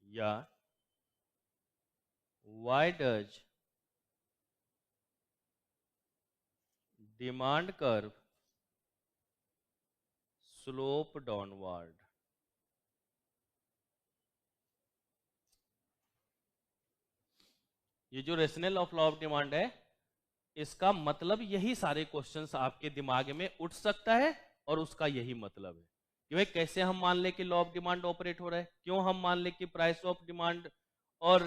या why does demand curve slope downward। ये जो rational of law of demand है, इसका मतलब यही सारे क्वेश्चंस आपके दिमाग में उठ सकता है, और उसका यही मतलब है कि भाई कैसे हम मान ले कि लॉ ऑफ डिमांड ऑपरेट हो रहा है, क्यों हम मान ले कि प्राइस ऑफ डिमांड और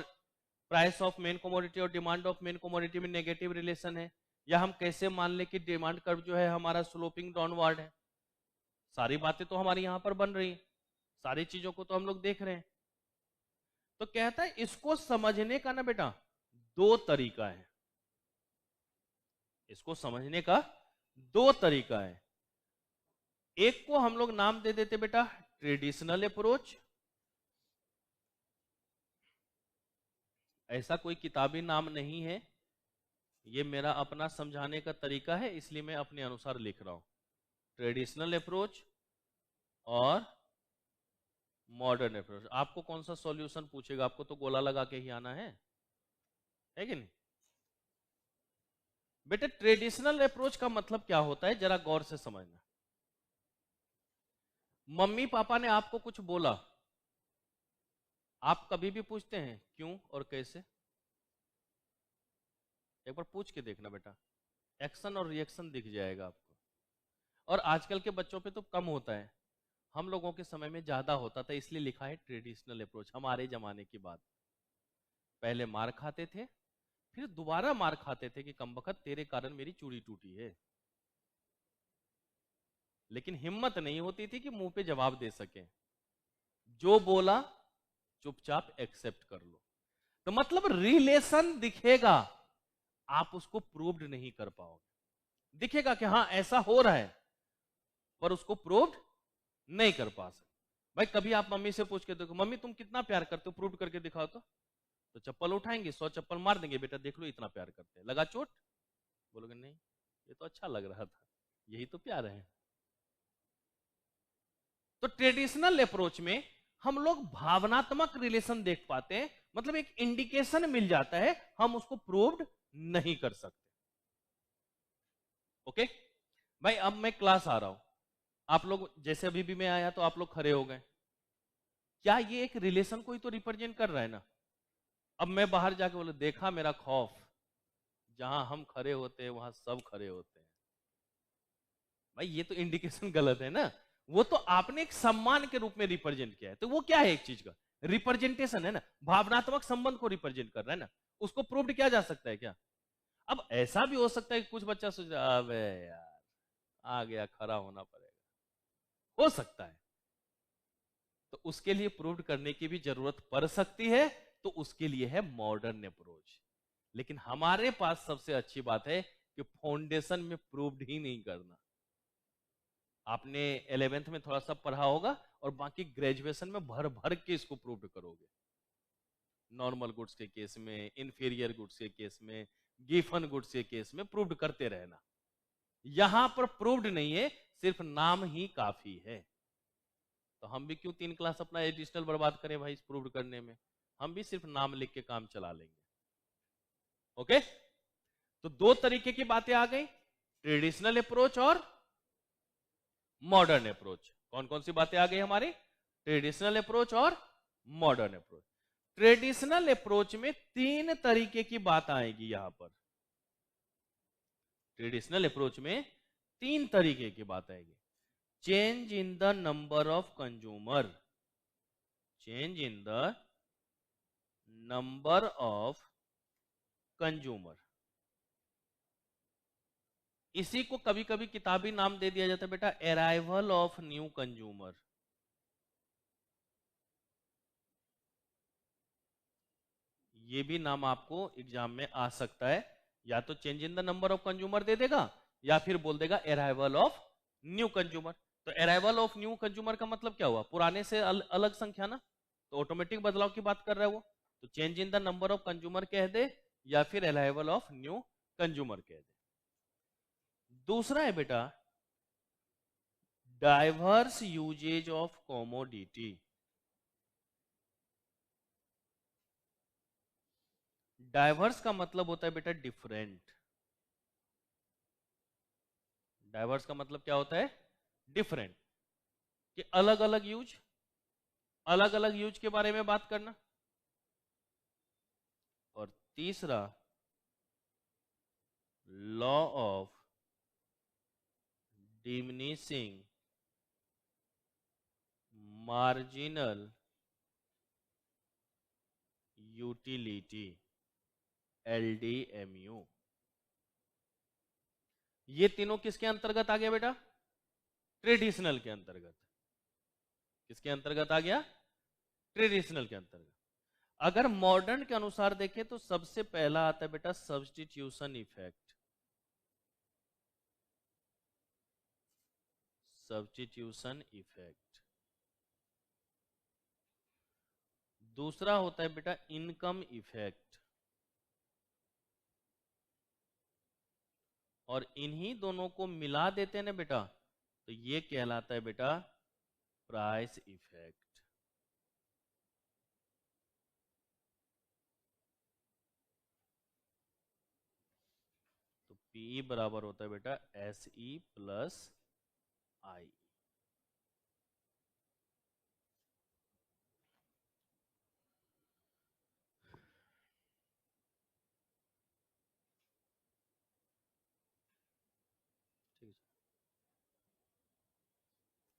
प्राइस ऑफ मेन कमोडिटी और डिमांड ऑफ मेन कमोडिटी में नेगेटिव रिलेशन है, या हम कैसे मान ले कि डिमांड कर्व जो है हमारा स्लोपिंग डाउनवर्ड है। सारी बातें तो हमारी यहां पर बन रही, सारी चीजों को तो हम लोग देख रहे हैं। तो कहता है इसको समझने का ना बेटा 2 तरीका है, इसको समझने का 2 तरीका है। एक को हम लोग नाम दे देते बेटा ट्रेडिशनल अप्रोच, ऐसा कोई किताबी नाम नहीं है, ये मेरा अपना समझाने का तरीका है, इसलिए मैं अपने अनुसार लिख रहा हूं। ट्रेडिशनल अप्रोच और मॉडर्न अप्रोच। आपको कौन सा सॉल्यूशन पूछेगा? आपको तो गोला लगा के ही आना है कि नहीं? बेटे ट्रेडिशनल अप्रोच का मतलब क्या होता है, जरा गौर से समझना। मम्मी पापा ने आपको कुछ बोला, आप कभी भी पूछते हैं क्यों और कैसे? एक बार पूछ के देखना बेटा, एक्शन और रिएक्शन दिख जाएगा आपको। और आजकल के बच्चों पे तो कम होता है, हम लोगों के समय में ज्यादा होता था, इसलिए लिखा है ट्रेडिशनल अप्रोच। हमारे जमाने की बात, पहले मार खाते थे, फिर दोबारा मार खाते थे कि कमबख्त तेरे कारण मेरी चूड़ी टूटी है, लेकिन हिम्मत नहीं होती थी कि मुंह पे जवाब दे सके। जो बोला चुपचाप एक्सेप्ट कर लो। तो मतलब रिलेशन दिखेगा, आप उसको प्रूव्ड नहीं कर पाओगे। दिखेगा कि हाँ ऐसा हो रहा है, पर उसको प्रूव्ड नहीं कर पा सकते। भाई कभी आप मम्मी से पूछ के देखो, मम्मी तुम कितना प्यार करते हो, प्रूव करके दिखाओ तो चप्पल उठाएंगे, 100 चप्पल मार देंगे, बेटा देख लो इतना प्यार करते हैं, लगा चोट? बोलोगे नहीं, ये तो अच्छा लग रहा था, यही तो प्यार है। तो ट्रेडिशनल अप्रोच में हम लोग भावनात्मक रिलेशन देख पाते हैं, मतलब एक इंडिकेशन मिल जाता है, हम उसको प्रूव्ड नहीं कर सकते। ओके भाई, अब मैं क्लास आ रहा हूं, आप लोग जैसे अभी भी मैं आया तो आप लोग खड़े हो गए, क्या ये एक रिलेशन को ही तो रिप्रेजेंट कर रहा है ना? अब मैं बाहर जाके बोले देखा मेरा खौफ, जहां हम खड़े होते हैं वहां सब खड़े होते हैं, भाई ये तो इंडिकेशन गलत है ना। वो तो आपने एक सम्मान के रूप में रिप्रेजेंट किया है, तो वो क्या है, एक चीज का रिप्रेजेंटेशन है ना, भावनात्मक संबंध को रिप्रेजेंट कर रहा है ना, उसको प्रूव किया जा सकता है क्या? अब ऐसा भी हो सकता है कि कुछ बच्चा सोच रहा है, अबे यार आ गया, खड़ा होना पड़ेगा, हो सकता है, तो उसके लिए प्रूव करने की भी जरूरत पड़ सकती है, तो उसके लिए है मॉडर्न अप्रोच। लेकिन हमारे पास सबसे अच्छी बात है कि फाउंडेशन में प्रूव्ड ही नहीं करना। आपने 11th में थोड़ा सा पढ़ा होगा, और बाकी ग्रेजुएशन में भर भर के इसको प्रूव करोगे। नॉर्मल गुड्स के केस में, इंफीरियर गुड्स के केस में, गिफन गुड्स के केस में प्रूव्ड करते रहना। यहां पर प्रूव्ड नहीं है, सिर्फ नाम ही काफी है। तो हम भी क्यों 3 क्लास अपना एडिशनल बर्बाद करें भाई इस प्रूव्ड करने में? हम भी सिर्फ नाम लिख के काम चला लेंगे। ओके, तो दो तरीके की बातें आ गई, ट्रेडिशनल अप्रोच और मॉडर्न अप्रोच। कौन कौन सी बातें आ गई हमारी? ट्रेडिशनल अप्रोच और मॉडर्न अप्रोच। ट्रेडिशनल अप्रोच में 3 तरीके की बात आएगी यहां पर। ट्रेडिशनल अप्रोच में 3 तरीके की बात आएगी। Change in the number of consumer, change in the number of consumer. इसी को कभी कभी किताबी नाम दे दिया जाता है बेटा, अराइवल ऑफ न्यू कंज्यूमर। ये भी नाम आपको एग्जाम में आ सकता है, या तो change in the number of consumer दे देगा, या फिर बोल देगा अराइवल ऑफ न्यू कंज्यूमर। तो अराइवल ऑफ न्यू कंज्यूमर का मतलब क्या हुआ? पुराने से अलग संख्या ना, तो ऑटोमेटिक बदलाव की बात कर रहा है वो। तो change in the number of consumer कह दे, या फिर अराइवल ऑफ न्यू कंज्यूमर कह दे। दूसरा है बेटा diverse uses of commodity. Diverse का मतलब होता है बेटा डिफरेंट। डाइवर्स का मतलब क्या होता है? डिफरेंट, कि अलग अलग यूज, अलग अलग यूज के बारे में बात करना। और तीसरा law of diminishing marginal utility, LDMU। ये तीनों किसके अंतर्गत आ गया बेटा? ट्रेडिशनल के अंतर्गत। किसके अंतर्गत आ गया? ट्रेडिशनल के अंतर्गत। अगर मॉडर्न के अनुसार देखें तो सबसे पहला आता है बेटा सब्स्टिट्यूशन इफेक्ट। Substitution effect. दूसरा होता है बेटा इनकम इफेक्ट। और इन्हीं दोनों को मिला देते हैं ना बेटा, तो ये कहलाता है बेटा प्राइस इफेक्ट। तो P बराबर होता है बेटा SE प्लस I। ठीक है,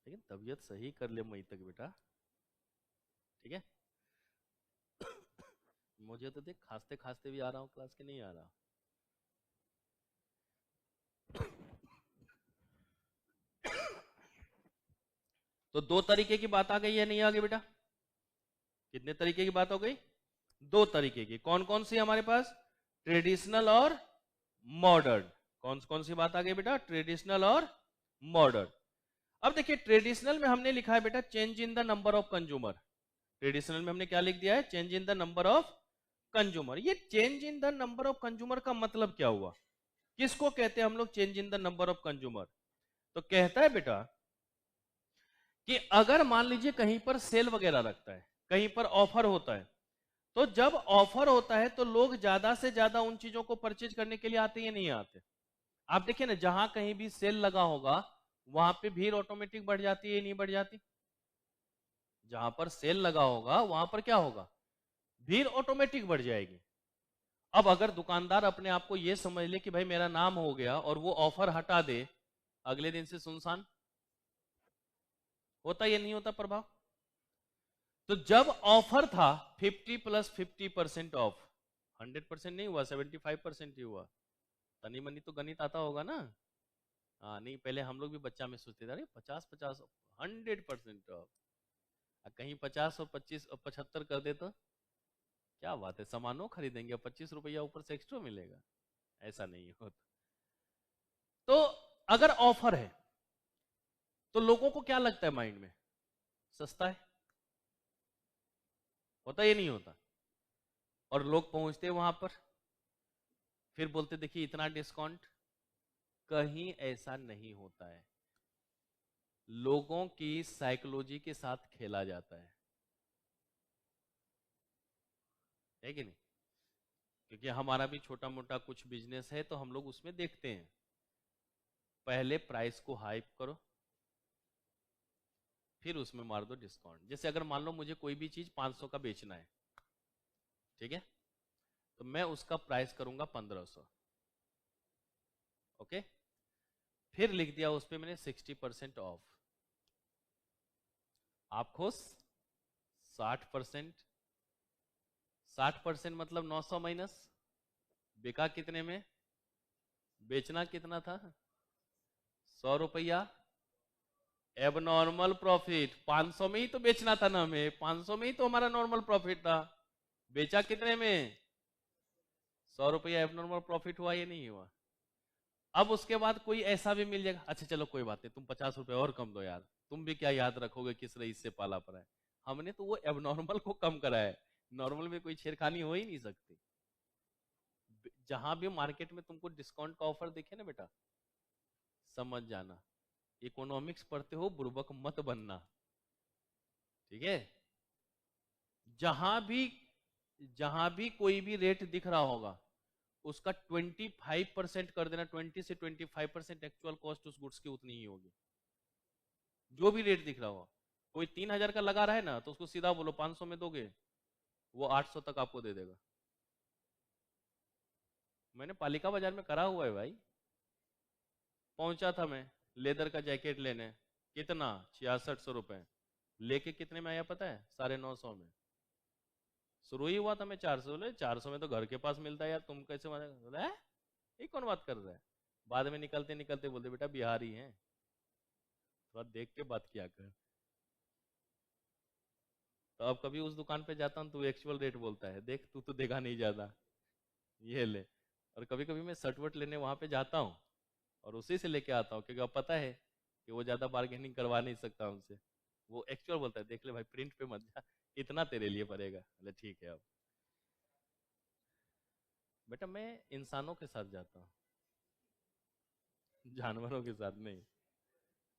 लेकिन तबीयत सही कर ले मई तक बेटा, ठीक है। मुझे तो देख खांसते खांसते भी आ रहा हूँ क्लास के, नहीं आ रहा। तो दो तरीके की बात आ गई है, नहीं आ गई बेटा? कितने तरीके की बात हो गई? दो तरीके की। कौन कौन सी हमारे पास? ट्रेडिशनल और मॉडर्न। कौन कौन सी बात आ गई बेटा? ट्रेडिशनल और मॉडर्न। अब देखिए ट्रेडिशनल में हमने लिखा है बेटा change in the number of consumer. Traditional में हमने क्या लिख दिया है? Change in the number of consumer. ये change in the number of consumer का मतलब क्या हुआ? किसको कहते हैं हम लोग change in the number of consumer? तो कहता है बेटा कि अगर मान लीजिए कहीं पर सेल वगैरह लगता है, कहीं पर ऑफर होता है, तो जब ऑफर होता है तो लोग ज्यादा से ज्यादा उन चीजों को परचेज करने के लिए आते या नहीं आते? आप देखिए ना, जहां कहीं भी सेल लगा होगा वहां पे भीड़ ऑटोमेटिक बढ़ जाती है, नहीं बढ़ जाती? जहां पर सेल लगा होगा वहां पर क्या होगा? भीड़ ऑटोमेटिक बढ़ जाएगी। अब अगर दुकानदार अपने आप को यह समझ ले कि भाई मेरा नाम हो गया और वो ऑफर हटा दे, अगले दिन से सुनसान होता या नहीं होता प्रभाव? तो जब ऑफर था 50 प्लस 50% ऑफ, 100% नहीं हुआ, 75% ही हुआ। तनी मनी तो गणित आता होगा ना? हाँ, नहीं पहले हम लोग भी बच्चा में सोचते थे अरे 50-50 100% ऑफ, कहीं 50 और 25 और 75 कर दे तो क्या बात है, सामानों खरीदेंगे 25 रुपया ऊपर से एक्स्ट्रा मिलेगा। ऐसा नहीं होता। तो अगर ऑफर है तो लोगों को क्या लगता है माइंड में? सस्ता है। होता ये नहीं होता? और लोग पहुंचते वहां पर फिर बोलते देखिए इतना डिस्काउंट। कहीं ऐसा नहीं होता है। लोगों की साइकोलॉजी के साथ खेला जाता है कि नहीं? क्योंकि हमारा भी छोटा मोटा कुछ बिजनेस है तो हम लोग उसमें देखते हैं, पहले प्राइस को हाइप करो फिर उसमें मार दो डिस्काउंट। जैसे अगर मान लो मुझे कोई भी चीज 500 का बेचना है, ठीक है, तो मैं उसका प्राइस करूंगा 1500। ओके, फिर लिख दिया उस पर मैंने 60% ऑफ। आप खुश? 60%। 60% मतलब 900 माइनस, बिका कितने में? बेचना कितना था? 100 रुपया। एब नॉर्मल प्रॉफिट 500 में ही तो बेचना था ना, हमें 500 में ही तो हमारा नॉर्मल प्रॉफिट था। बेचा कितने में? 100 रुपया एब नॉर्मल प्रॉफिट हुआ या नहीं हुआ? अब उसके बाद कोई ऐसा भी मिल जाएगा, अच्छा चलो कोई बात नहीं, तुम 50 रुपए और कम दो यार, तुम भी क्या याद रखोगे किस रईस से पाला पड़ा है। हमने तो वो एबनॉर्मल को कम करा है, नॉर्मल में कोई छेड़खानी हो ही नहीं सकती। जहां भी मार्केट में तुमको डिस्काउंट का ऑफर दिखे ना बेटा, समझ जाना इकोनॉमिक्स पढ़ते हो, बुर्बक मत बनना, ठीक है? जहां भी कोई भी रेट दिख रहा होगा उसका 25% कर देना। 20 से 25% एक्चुअल कॉस्ट उस गुड्स की उतनी ही होगी। जो भी रेट दिख रहा हो, कोई 3000 का लगा रहा है ना, तो उसको सीधा बोलो 500 में दोगे, वो 800 तक आपको दे देगा। मैंने पालिका बाजार में करा हुआ है भाई। पहुंचा था मैं लेदर का जैकेट लेने, कितना? 6600 रुपए। लेके कितने में आया पता है? 950 में। शुरू ही हुआ था मैं 400, बोले 400 में तो घर के पास मिलता है यार, तुम कैसे माने? ये कौन बात कर रहा है? बाद में निकलते निकलते बोलते बेटा बिहारी हैं, थोड़ा देख के बात किया कर। तो अब कभी उस दुकान पे जाता हूँ तो एक्चुअल रेट बोलता है, देख तू तो देगा नहीं ज्यादा, ये ले। और कभी कभी मैं शर्ट वर्ट लेने वहां पे जाता हूँ और उसी से लेके आता हूँ, क्योंकि अब पता है कि वो ज्यादा बार्गेनिंग करवा नहीं सकता हमसे। वो एक्चुअल बोलता है, देख ले भाई प्रिंट पे मत जा, इतना तेरे लिए पड़ेगा। बोले ठीक है। अब बेटा मैं इंसानों के साथ जाता हूँ, जानवरों के साथ नहीं।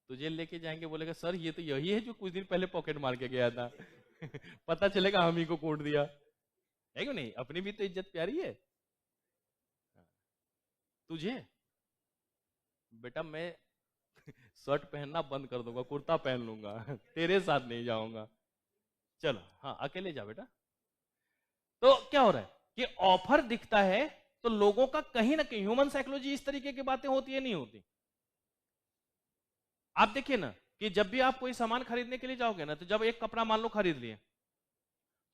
तुझे लेके जाएंगे, बोलेगा सर ये तो यही है जो कुछ दिन पहले पॉकेट मार के गया था। पता चलेगा हम ही को कूट दिया है क्यों नहीं? अपनी भी तो इज्जत प्यारी है। तुझे बेटा मैं शर्ट पहनना बंद कर दूंगा, कुर्ता पहन लूंगा, तेरे साथ नहीं जाऊंगा। चलो हाँ अकेले जा बेटा। तो क्या हो रहा है कि ऑफर दिखता है तो लोगों का कहीं ना कहीं ह्यूमन साइकोलॉजी इस तरीके की बातें होती है नहीं होती। आप देखिए ना कि जब भी आप कोई सामान खरीदने के लिए जाओगे ना, तो जब एक कपड़ा मान लो खरीद लिए,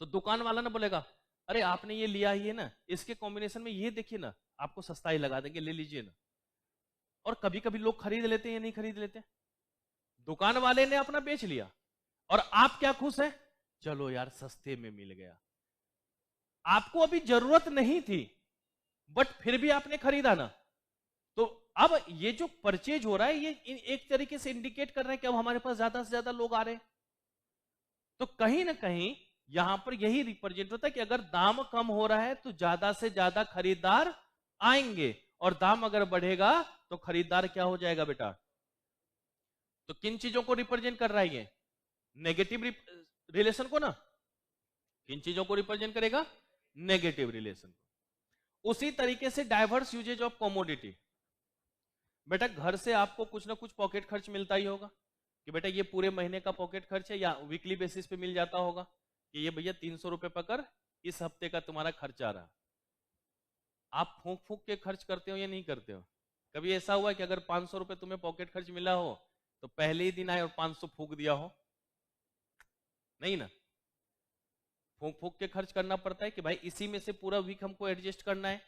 तो दुकान वाला ना बोलेगा अरे आपने ये लिया ही है ना, इसके कॉम्बिनेशन में ये देखिए ना आपको सस्ता ही लगा देंगे, ले लीजिए ना। और कभी कभी लोग खरीद लेते हैं या नहीं खरीद लेते। दुकान वाले ने अपना बेच लिया और आप क्या खुश है, चलो यार सस्ते में मिल गया। आपको अभी जरूरत नहीं थी बट फिर भी आपने खरीदा ना। तो अब ये जो परचेज हो रहा है ये एक तरीके से इंडिकेट कर रहा है कि अब हमारे पास ज्यादा से ज्यादा लोग आ रहे हैं। तो कहीं ना कहीं यहां पर यही रिप्रेजेंट होता है कि अगर दाम कम हो रहा है तो ज्यादा से ज्यादा खरीदार आएंगे, और दाम अगर बढ़ेगा तो खरीदार क्या हो जाएगा बेटा। तो किन चीजों को रिप्रेजेंट कर रहा है ये? नेगेटिव रिलेशन को ना। किन चीजों को रिप्रेजेंट करेगा? नेगेटिव रिलेशन को। उसी तरीके से डाइवर्स यूजेज ऑफ कमोडिटी। बेटा घर से आपको कुछ ना कुछ पॉकेट खर्च मिलता ही होगा कि बेटा ये पूरे महीने का पॉकेट खर्च है, या वीकली बेसिस पे मिल जाता होगा कि ये भैया 300 रुपए पकड़, इस हफ्ते का तुम्हारा खर्चा रहा। आप फूंक फूंक के खर्च करते हो या नहीं करते हो? कभी ऐसा हुआ कि अगर 500 रुपए तुम्हें पॉकेट खर्च मिला हो तो पहले ही दिन आए और 500 फूंक दिया हो? नहीं ना, फूंक फूंक के खर्च करना पड़ता है कि भाई इसी में से पूरा वीक हमको एडजस्ट करना है।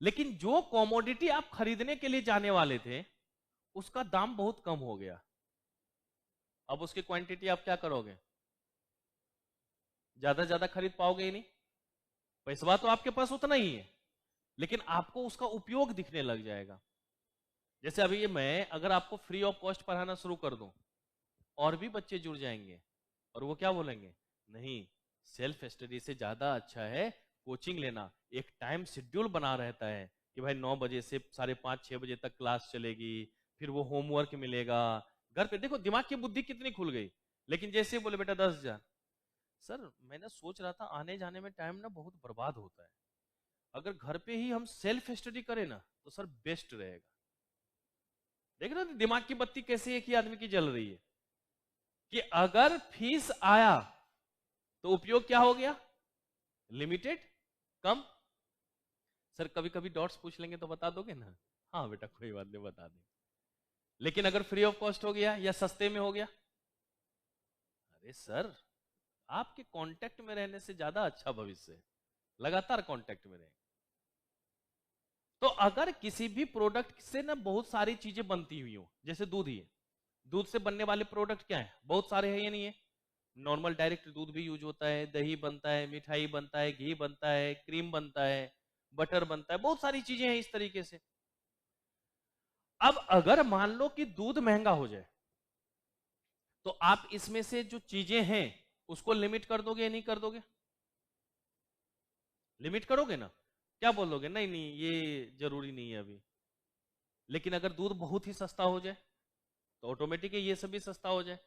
लेकिन जो कॉमोडिटी आप खरीदने के लिए जाने वाले थे उसका दाम बहुत कम हो गया, अब उसकी क्वांटिटी आप क्या करोगे? ज्यादा खरीद पाओगे ही नहीं। पैसा तो आपके पास उतना ही है लेकिन आपको उसका उपयोग दिखने लग जाएगा। जैसे अभी ये मैं अगर आपको फ्री ऑफ कॉस्ट पढ़ाना शुरू कर दूं और भी बच्चे जुड़ जाएंगे और वो क्या बोलेंगे, नहीं सेल्फ स्टडी से ज्यादा अच्छा है कोचिंग लेना। एक टाइम शेड्यूल बना रहता है कि भाई 9 बजे से 5:30-6 बजे तक क्लास चलेगी, फिर वो होमवर्क मिलेगा घर पे। देखो दिमाग की बुद्धि कितनी खुल गई। लेकिन जैसे बोले बेटा 10,000, सर मैंने सोच रहा था आने जाने में टाइम ना बहुत बर्बाद होता है, अगर घर पे ही हम सेल्फ स्टडी करें ना तो सर बेस्ट रहेगा। देख रहे हो दिमाग की बत्ती कैसे एक ही आदमी की जल रही है कि अगर फीस आया तो उपयोग क्या हो गया? लिमिटेड, कम। सर कभी कभी डॉट्स पूछ लेंगे तो बता दोगे ना? हाँ बेटा कोई बात नहीं बता दें। लेकिन अगर फ्री ऑफ कॉस्ट हो गया या सस्ते में हो गया, अरे सर आपके कांटेक्ट में रहने से ज्यादा अच्छा भविष्य है, लगातार कांटेक्ट में रहें। तो अगर किसी भी प्रोडक्ट से ना बहुत सारी चीजें बनती हुई हो, जैसे दूध ही है, दूध से बनने वाले प्रोडक्ट क्या है? बहुत सारे हैं, ये नहीं है। नॉर्मल डायरेक्ट दूध भी यूज होता है, दही बनता है, मिठाई बनता है, घी बनता है, क्रीम बनता है, बटर बनता है, बहुत सारी चीजें हैं इस तरीके से। अब अगर मान लो कि दूध महंगा हो जाए तो आप इसमें से जो चीजें हैं उसको लिमिट कर दोगे या नहीं कर दोगे? लिमिट करोगे ना। क्या बोलोगे, नहीं नहीं ये जरूरी नहीं है अभी। लेकिन अगर दूध बहुत ही सस्ता हो जाए तो ऑटोमेटिक ये सब भी सस्ता हो जाए,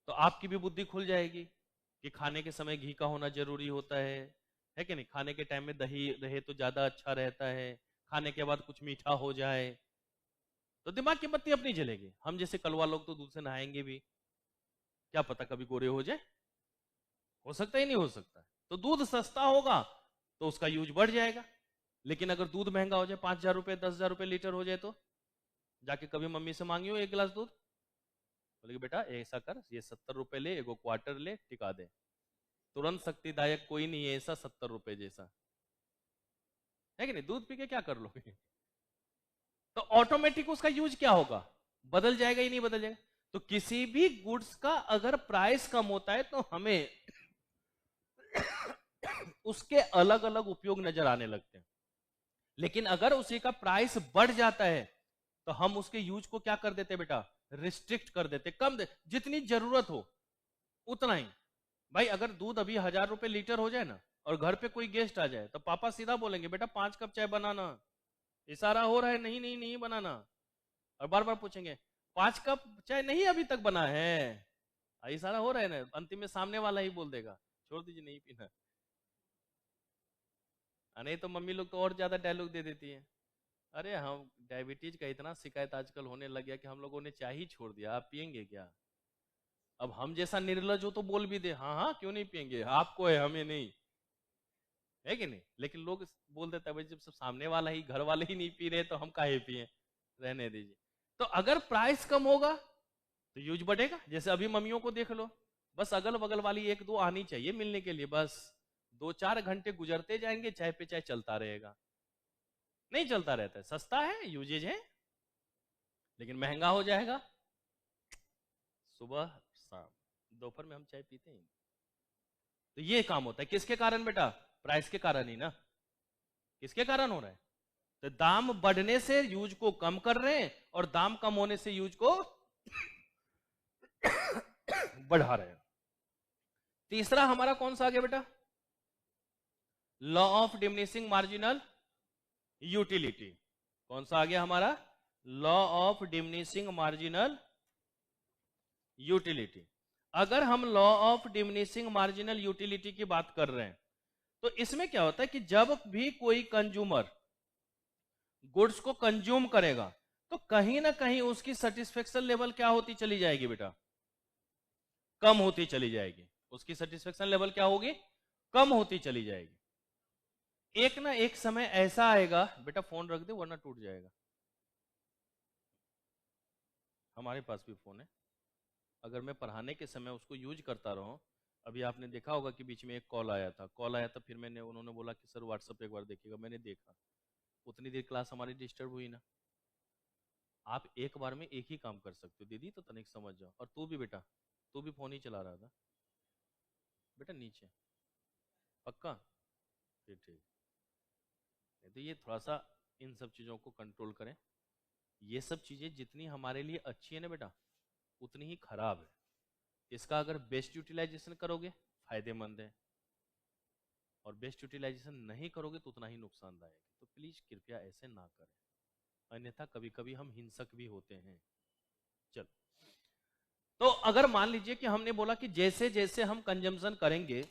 तो आपकी भी बुद्धि खुल जाएगी कि खाने के समय घी का होना जरूरी होता है कि नहीं? खाने के टाइम में दही रहे तो ज्यादा अच्छा रहता है, खाने के बाद कुछ मीठा हो जाए तो दिमाग की बत्ती अपनी जलेगी। हम जैसे कलवा लोग तो दूध से नहाएंगे भी, क्या पता कभी गोरे हो जाए, हो सकता ही नहीं हो सकता। तो दूध सस्ता होगा तो उसका यूज बढ़ जाएगा। लेकिन अगर दूध महंगा हो जाए, 5,000 रुपए 10,000 रुपए लीटर हो जाए, तो जाके कभी मम्मी से मांगियो एक गिलास दूध, बोले बेटा ऐसा कर, ये 70 रुपए ले, एगो क्वार्टर ले, टिका दे। तुरंत शक्तिदायक कोई नहीं है ऐसा 70 रुपए जैसा, है कि नहीं? दूध पी के क्या कर लोगे? तो ऑटोमेटिक उसका यूज क्या होगा? बदल जाएगा ही नहीं बदल जाएगा। तो किसी भी गुड्स का अगर प्राइस कम होता है तो हमें उसके अलग अलग उपयोग नजर आने लगते हैं। लेकिन अगर उसी का प्राइस बढ़ जाता है तो हम उसके यूज को क्या कर देते बेटा? रिस्ट्रिक्ट कर देते, कम दे, जितनी जरूरत हो उतना ही। भाई अगर दूध अभी 1,000 रुपए लीटर हो जाए ना और घर पे कोई गेस्ट आ जाए तो पापा सीधा बोलेंगे बेटा 5 कप चाय बनाना। इशारा हो रहा है नहीं नहीं नहीं बनाना, और बार बार पूछेंगे 5 कप चाय नहीं अभी तक बना है, इशारा हो रहा है ना, अंतिम में सामने वाला ही बोल देगा छोड़ दीजिए नहीं पीना। नहीं तो मम्मी लोग तो और ज्यादा डायलॉग दे देती है, अरे हम डायबिटीज का इतना शिकायत आजकल होने लग गया कि हम लोगों ने चाय ही छोड़ दिया, आप पियेंगे क्या? अब हम जैसा निर्लज हो तो बोल भी दे हाँ हाँ क्यों नहीं पियेंगे, आपको है हमें नहीं, है कि नहीं? लेकिन लोग बोल देता है भाई जब सब सामने वाला ही घर वाले ही नहीं पी रहे तो हम काहे पिए, रहने दीजिए। तो अगर प्राइस कम होगा तो यूज बढ़ेगा। जैसे अभी मम्मियों को देख लो, बस अगल बगल वाली एक दो आनी चाहिए मिलने के लिए, बस 2-4 घंटे गुजरते जाएंगे चाय पे चाय चलता रहेगा। नहीं चलता रहता है, सस्ता है यूजेज है लेकिन महंगा हो जाएगा। सुबह शाम दोपहर में हम चाय पीते हैं, तो ये काम होता है किसके कारण बेटा? प्राइस के कारण ही ना। किसके कारण हो रहा है? तो दाम बढ़ने से यूज को कम कर रहे हैं और दाम कम होने से यूज को बढ़ा रहे हैं। तीसरा हमारा कौन सा आ गया बेटा? Law of diminishing marginal utility. कौन सा आ गया हमारा? Law of diminishing marginal utility. अगर हम law of diminishing marginal utility की बात कर रहे हैं तो इसमें क्या होता है कि जब भी कोई कंज्यूमर गुड्स को कंज्यूम करेगा तो कहीं ना कहीं उसकी सेटिस्फेक्शन लेवल क्या होती चली जाएगी बेटा? कम होती चली जाएगी। उसकी सेटिस्फेक्शन लेवल क्या होगी? कम होती चली जाएगी। एक ना एक समय ऐसा आएगा बेटा, फोन रख दे वरना टूट जाएगा। हमारे पास भी फोन है, अगर मैं पढ़ाने के समय उसको यूज करता रहूं, अभी आपने देखा होगा कि बीच में एक कॉल आया था, फिर उन्होंने बोला कि सर व्हाट्सएप एक बार देखिएगा, मैंने देखा, उतनी देर क्लास हमारी डिस्टर्ब हुई ना। आप एक बार में एक ही काम कर सकते हो, दीदी तो तनिक समझ जाओ। और तू भी बेटा, तू भी फोन ही चला रहा था बेटा, नीचे पक्का? फिर ठीक। तो ये थोड़ा सा इन सब चीजों को कंट्रोल करें। ये सब चीजें जितनी हमारे लिए अच्छी है ना बेटा, उतनी ही खराब है। इसका अगर बेस्ट यूटिलाइजेशन करोगे फायदेमंद है, और बेस्ट यूटिलाइजेशन नहीं करोगे तो उतना ही नुकसानदायक है। तो प्लीज कृपया ऐसे ना करें, अन्यथा कभी कभी हम हिंसक भी होते हैं। चल, तो अगर मान लीजिए कि हमने बोला कि जैसे जैसे हम कंजम्पशन करेंगे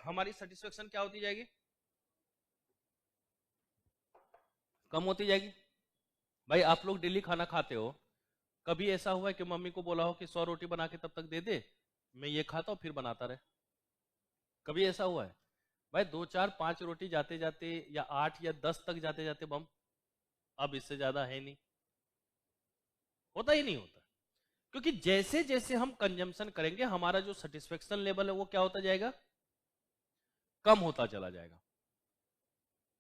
हमारी सेटिस्फेक्शन क्या होती जाएगी? कम होती जाएगी। भाई आप लोग डेली खाना खाते हो, कभी ऐसा हुआ है कि मम्मी को बोला हो कि 100 रोटी बना के तब तक दे दे, मैं ये खाता हूं फिर बनाता रहे? कभी ऐसा हुआ है? भाई 2 4 5 रोटी जाते जाते या 8 या 10 तक जाते जाते बम, अब इससे ज्यादा है नहीं, होता ही नहीं होता। क्योंकि जैसे जैसे हम कंजम्पशन करेंगे हमारा जो सेटिस्फेक्शन लेवल है वो क्या होता जाएगा? कम होता चला जाएगा।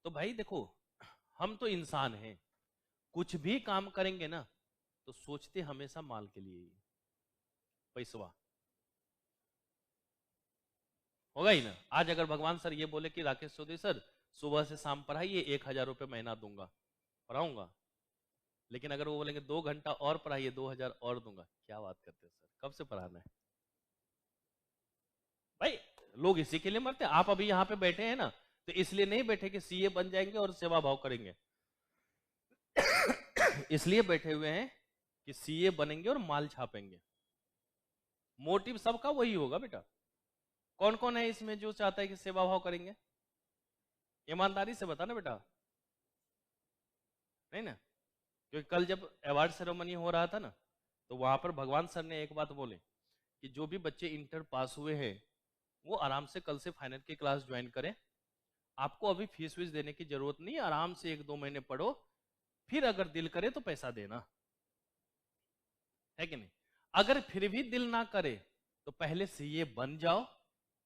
तो भाई देखो, हम तो इंसान हैं, कुछ भी काम करेंगे ना तो सोचते हमेशा माल के लिए ही, पैसवा होगा ही ना। आज अगर भगवान सर ये बोले कि राकेश चौधरी सर सुबह से शाम पढ़ाइए, 1000 रुपये महीना दूंगा, पढ़ाऊंगा। लेकिन अगर वो बोलेंगे 2 घंटा और पढ़ाइए 2000 और दूंगा, क्या बात करते हैं सर, कब से पढ़ाना है? भाई लोग इसी के लिए मरते हैं। आप अभी यहाँ पे बैठे हैं ना तो इसलिए नहीं बैठे कि सीए बन जाएंगे और सेवा भाव करेंगे इसलिए बैठे हुए हैं कि सीए बनेंगे और माल छापेंगे। मोटिव सबका वही होगा बेटा। कौन कौन है इसमें जो चाहता है कि सेवा भाव करेंगे? ईमानदारी से बता ना बेटा, नहीं ना? क्योंकि कल जब अवार्ड सेरेमनी हो रहा था ना तो वहां पर भगवान सर ने एक बात बोले कि जो भी बच्चे इंटर पास हुए हैं वो आराम से कल से फाइनल की क्लास ज्वाइन करें, आपको अभी फीस वीस देने की जरूरत नहीं, आराम से 1-2 महीने पढ़ो, फिर अगर दिल करे तो पैसा देना, है कि नहीं? अगर फिर भी दिल ना करे तो पहले सीए बन जाओ,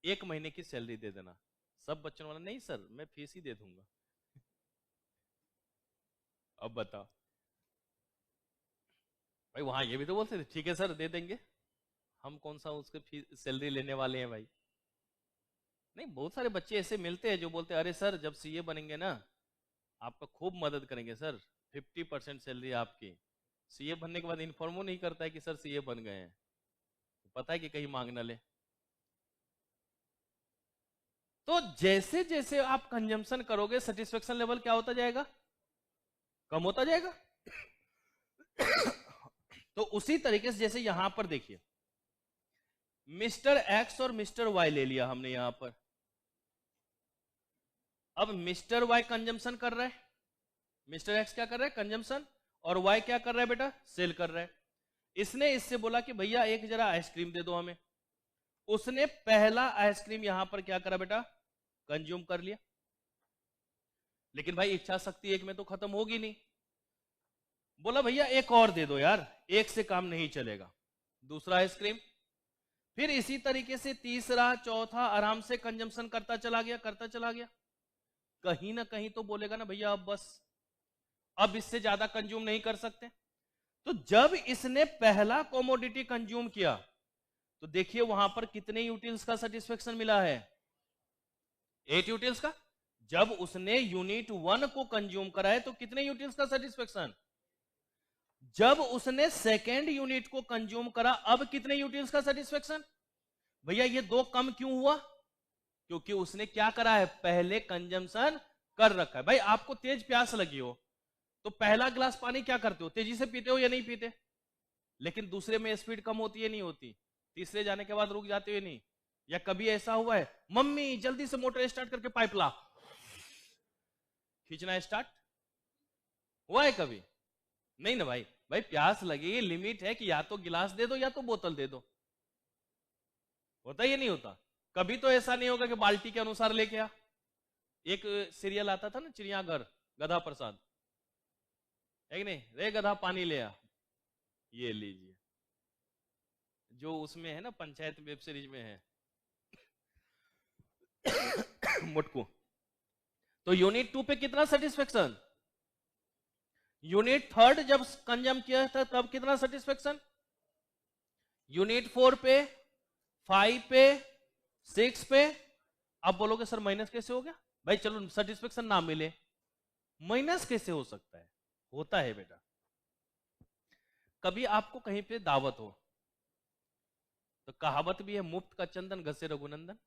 1 महीने की सैलरी दे देना। सब बच्चों वाला नहीं सर मैं फीस ही दे दूंगा अब बताओ भाई, वहां ये भी तो बोलते थे ठीक है सर दे देंगे, हम कौन सा उसके सैलरी लेने वाले हैं भाई? नहीं, बहुत सारे बच्चे ऐसे मिलते हैं जो बोलते हैं अरे सर जब सीए बनेंगे ना आपका खूब मदद करेंगे सर, 50% सैलरी आपकी। सीए बनने के बाद इन्फॉर्मो नहीं करता है कि सर सीए बन गए हैं, पता है कि कहीं मांग ना ले। तो जैसे जैसे आप कंजम्पशन करोगे सेटिस्फेक्शन लेवल क्या होता जाएगा? कम होता जाएगा। तो उसी तरीके से जैसे यहां पर देखिए मिस्टर एक्स और मिस्टर वाई ले लिया हमने यहां पर। अब मिस्टर वाई कंजम्पशन कर रहा है, मिस्टर एक्स क्या कर रहा है कंजम्पशन, और वाई क्या कर रहा है बेटा सेल कर रहा है। इसने इससे बोला कि भैया एक जरा आइसक्रीम दे दो हमें। उसने पहला आइसक्रीम यहां पर क्या करा बेटा कंज्यूम कर लिया। लेकिन भाई इच्छा शक्ति एक में तो खत्म होगी नहीं, बोला भैया एक और दे दो यार, एक से काम नहीं चलेगा, दूसरा आइसक्रीम। फिर इसी तरीके से तीसरा चौथा आराम से कंजम्पशन करता चला गया करता चला गया। कहीं ना कहीं तो बोलेगा ना भैया अब बस, अब इससे ज्यादा कंज्यूम नहीं कर सकते। तो जब इसने पहला कमोडिटी कंज्यूम किया तो देखिए वहां पर कितने यूटिल्स का सेटिस्फेक्शन मिला है, 8 यूटिल्स का। जब उसने यूनिट 1 को कंज्यूम करा है तो कितने यूटिल्स का सेटिस्फेक्शन। जब उसने सेकेंड यूनिट को कंज्यूम करा अब कितने यूटिल्स का सेटिस्फेक्शन। भैया ये दो कम क्यों हुआ, क्योंकि उसने क्या करा है पहले कंजम्पशन कर रखा है। भाई आपको तेज प्यास लगी हो तो पहला गिलास पानी क्या करते हो तेजी से पीते हो या नहीं पीते, लेकिन दूसरे में स्पीड कम होती है नहीं होती, तीसरे जाने के बाद रुक जाते हो नहीं। या कभी ऐसा हुआ है मम्मी जल्दी से मोटर स्टार्ट करके पाइप ला, खींचना स्टार्ट हुआ है कभी नहीं ना भाई। भाई प्यास लगी लिमिट है कि या तो गिलास दे दो या तो बोतल दे दो, होता ही नहीं होता। कभी तो ऐसा नहीं होगा कि बाल्टी के अनुसार लेके आ। एक सीरियल आता था ना चिड़ियाघर गधा प्रसाद, है कि नहीं, रे गधा पानी ले आ, ये लीजिए, जो उसमें है ना पंचायत वेब सीरीज में है मुटकू। तो यूनिट 2 पे कितना सेटिस्फेक्शन, यूनिट 3 जब कंज्यूम किया था तब कितना सेटिस्फेक्शन, यूनिट 4 पे 5 पे 6 पे। अब बोलोगे सर माइनस कैसे हो गया, भाई चलो सेटिस्फेक्शन ना मिले माइनस कैसे हो सकता है, होता है बेटा। कभी आपको कहीं पे दावत हो तो कहावत भी है मुफ्त का चंदन घसे रघुनंदन।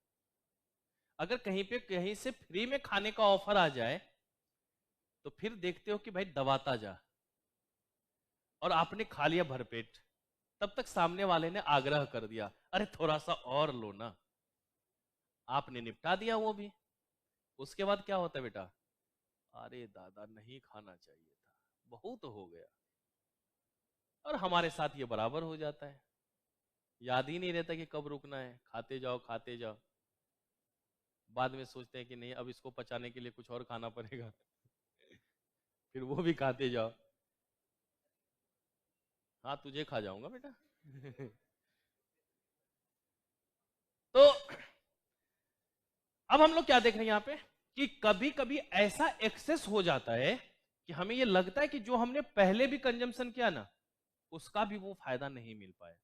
अगर कहीं पे कहीं से फ्री में खाने का ऑफर आ जाए तो फिर देखते हो कि भाई दबाता जा, और आपने खा लिया भरपेट, तब तक सामने वाले ने आग्रह कर दिया अरे थोड़ा सा और लो ना, आपने निपटा दिया वो भी। उसके बाद क्या होता है बेटा, अरे दादा नहीं खाना चाहिए था, बहुत हो गया। और हमारे साथ ये बराबर हो जाता है, याद ही नहीं रहता कि कब रुकना है, खाते जाओ खाते जाओ। बाद में सोचते हैं कि नहीं अब इसको पचाने के लिए कुछ और खाना पड़ेगा फिर वो भी खाते जाओ। हाँ तुझे खा जाऊंगा बेटा तो अब हम लोग क्या देख रहे हैं यहां पे कि कभी कभी ऐसा एक्सेस हो जाता है कि हमें ये लगता है कि जो हमने पहले भी कंजम्पशन किया ना उसका भी वो फायदा नहीं मिल पाया।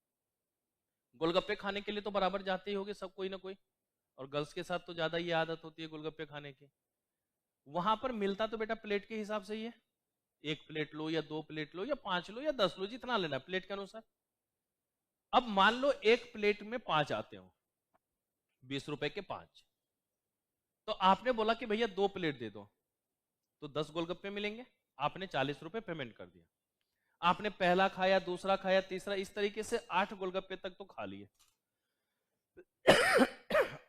गोलगप्पे खाने के लिए तो बराबर जाते ही होंगे सब कोई ना कोई, और गर्ल्स के साथ तो ज्यादा ये आदत होती है गोलगप्पे खाने की। वहां पर मिलता तो बेटा प्लेट के हिसाब से ही है, एक प्लेट लो या 2 प्लेट लो या 5 लो या 10 लो, जितना लेना प्लेट के अनुसार। अब मान लो एक प्लेट में 5 आते हो, 20 रुपए के 5, तो आपने बोला कि भैया 2 प्लेट दे दो तो 10 गोलगप्पे मिलेंगे, आपने 40 रुपए पेमेंट कर दिया। आपने पहला खाया दूसरा खाया तीसरा, इस तरीके से 8 गोलगप्पे तक तो खा लिए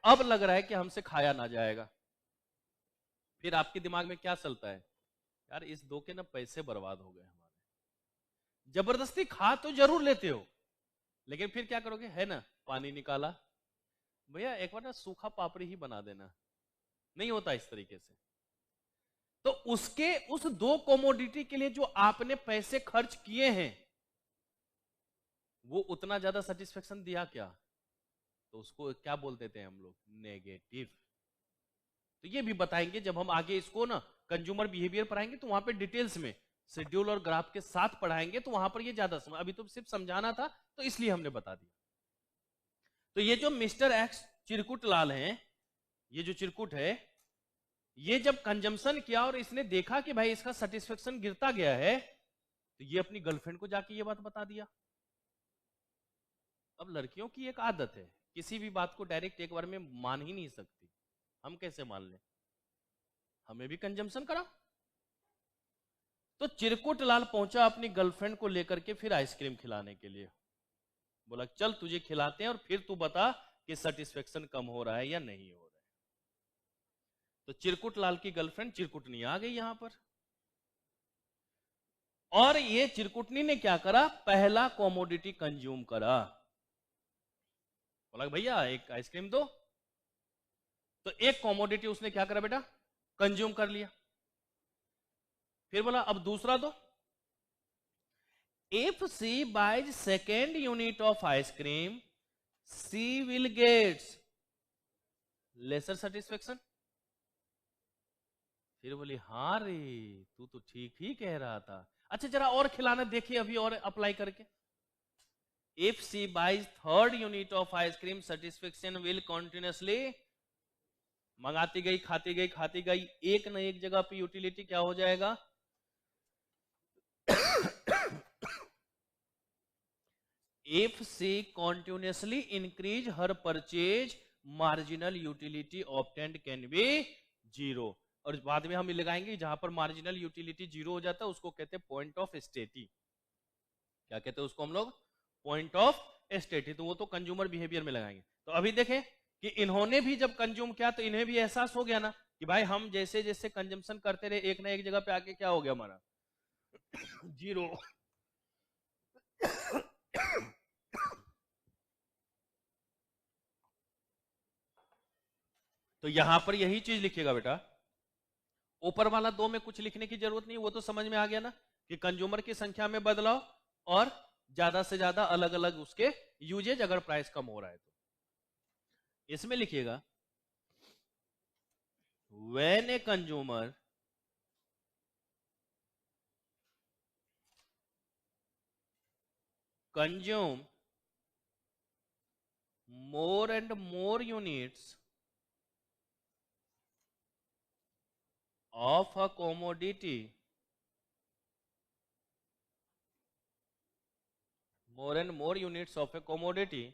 अब लग रहा है कि हमसे खाया ना जाएगा। फिर आपके दिमाग में क्या चलता है, यार इस 2 के ना पैसे बर्बाद हो गए हमारे। जबरदस्ती खा तो जरूर लेते हो लेकिन फिर क्या करोगे, है ना पानी निकाला, भैया एक बार ना सूखा पापड़ी ही बना देना, नहीं होता इस तरीके से। तो उसके उस 2 कमोडिटी के लिए जो आपने पैसे खर्च किए हैं वो उतना ज्यादा सेटिस्फेक्शन दिया क्या, तो उसको क्या बोल देते हैं हम लोग, नेगेटिव। तो ये भी बताएंगे जब हम आगे इसको ना कंज्यूमर बिहेवियर पढ़ाएंगे तो वहां पे डिटेल्स में शेड्यूल और ग्राफ के साथ पढ़ाएंगे, तो वहां पर ये ज्यादा समझ, अभी तो सिर्फ समझाना था तो इसलिए हमने बता दिया। तो ये जो मिस्टर एक्स चिरकुट लाल हैं, ये जो चिरकुट है ये जब कंजम्पशन किया और इसने देखा कि भाई इसका सेटिस्फेक्शन गिरता गया है तो ये अपनी गर्लफ्रेंड को जाके ये बात बता दिया। अब लड़कियों की एक आदत है किसी भी बात को डायरेक्ट एक बार में मान ही नहीं सकती, हम कैसे मान लें, हमें भी कंजम्पशन करा। तो चिरकुट लाल पहुंचा अपनी गर्लफ्रेंड को लेकर के फिर आइसक्रीम खिलाने के लिए। बोला चल तुझे खिलाते हैं और फिर तू बता कि सेटिस्फेक्शन कम हो रहा है या नहीं हो रहा है। तो चिरकुट लाल की गर्लफ्रेंड चिरकुटनी आ गई यहां पर, और ये चिरकुटनी ने क्या करा, पहला कॉमोडिटी कंज्यूम करा। बोला भैया एक आइसक्रीम दो। तो एक कॉमोडिटी उसने क्या करा बेटा, कंज्यूम कर लिया। फिर बोला अब दूसरा दो। If C buys second unit of ice cream C will gets lesser satisfaction. फिर बोली हाँ रे तू तो ठीक ही कह रहा था, अच्छा जरा और खिलाना देखिए अभी और अप्लाई करके। If C buys third unit of ice cream satisfaction will continuously, मंगाती गई खाती गई खाती गई, एक न एक जगह पे यूटिलिटी क्या हो जाएगा if C continuously increase her purchase marginal utility obtained can be zero. और बाद में हम लगाएंगे जहां पर मार्जिनल यूटिलिटी जीरो हो जाता है उसको कहते हैं पॉइंट ऑफ स्टेटी। क्या कहते हैं उसको हम लोग, पॉइंट ऑफ स्टेटी। तो वो तो कंज्यूमर बिहेवियर में लगाएंगे। तो अभी देखें कि इन्होंने भी जब कंज्यूम किया तो इन्हें भी एहसास हो गया ना कि भाई हम जैसे जैसे कंजम्पशन करते रहे एक ना एक जगह पे आके क्या हो गया हमारा जीरो। तो यहां पर यही चीज लिखिएगा बेटा, ऊपर वाला दो में कुछ लिखने की जरूरत नहीं, वो तो समझ में आ गया ना कि कंज्यूमर की संख्या में बदलाव और ज्यादा से ज्यादा अलग अलग उसके यूजेज अगर प्राइस कम हो रहा है तो। इसमें लिखिएगा when a consumer consume more and more units of a commodity, more and more units of a commodity,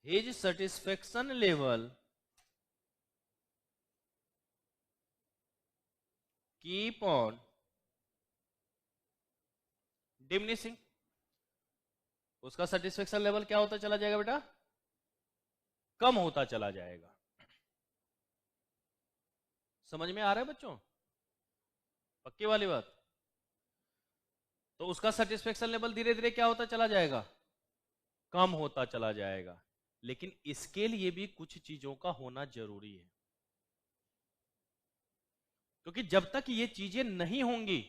his satisfaction level keep on diminishing। उसका सेटिस्फेक्शन लेवल क्या होता चला जाएगा बेटा, कम होता चला जाएगा। समझ में आ रहा है बच्चों, पक्की वाली बात। तो उसका सेटिस्फेक्शन लेवल धीरे धीरे क्या होता चला जाएगा, कम होता चला जाएगा। लेकिन इसके लिए भी कुछ चीजों का होना जरूरी है, क्योंकि जब तक ये चीजें नहीं होंगी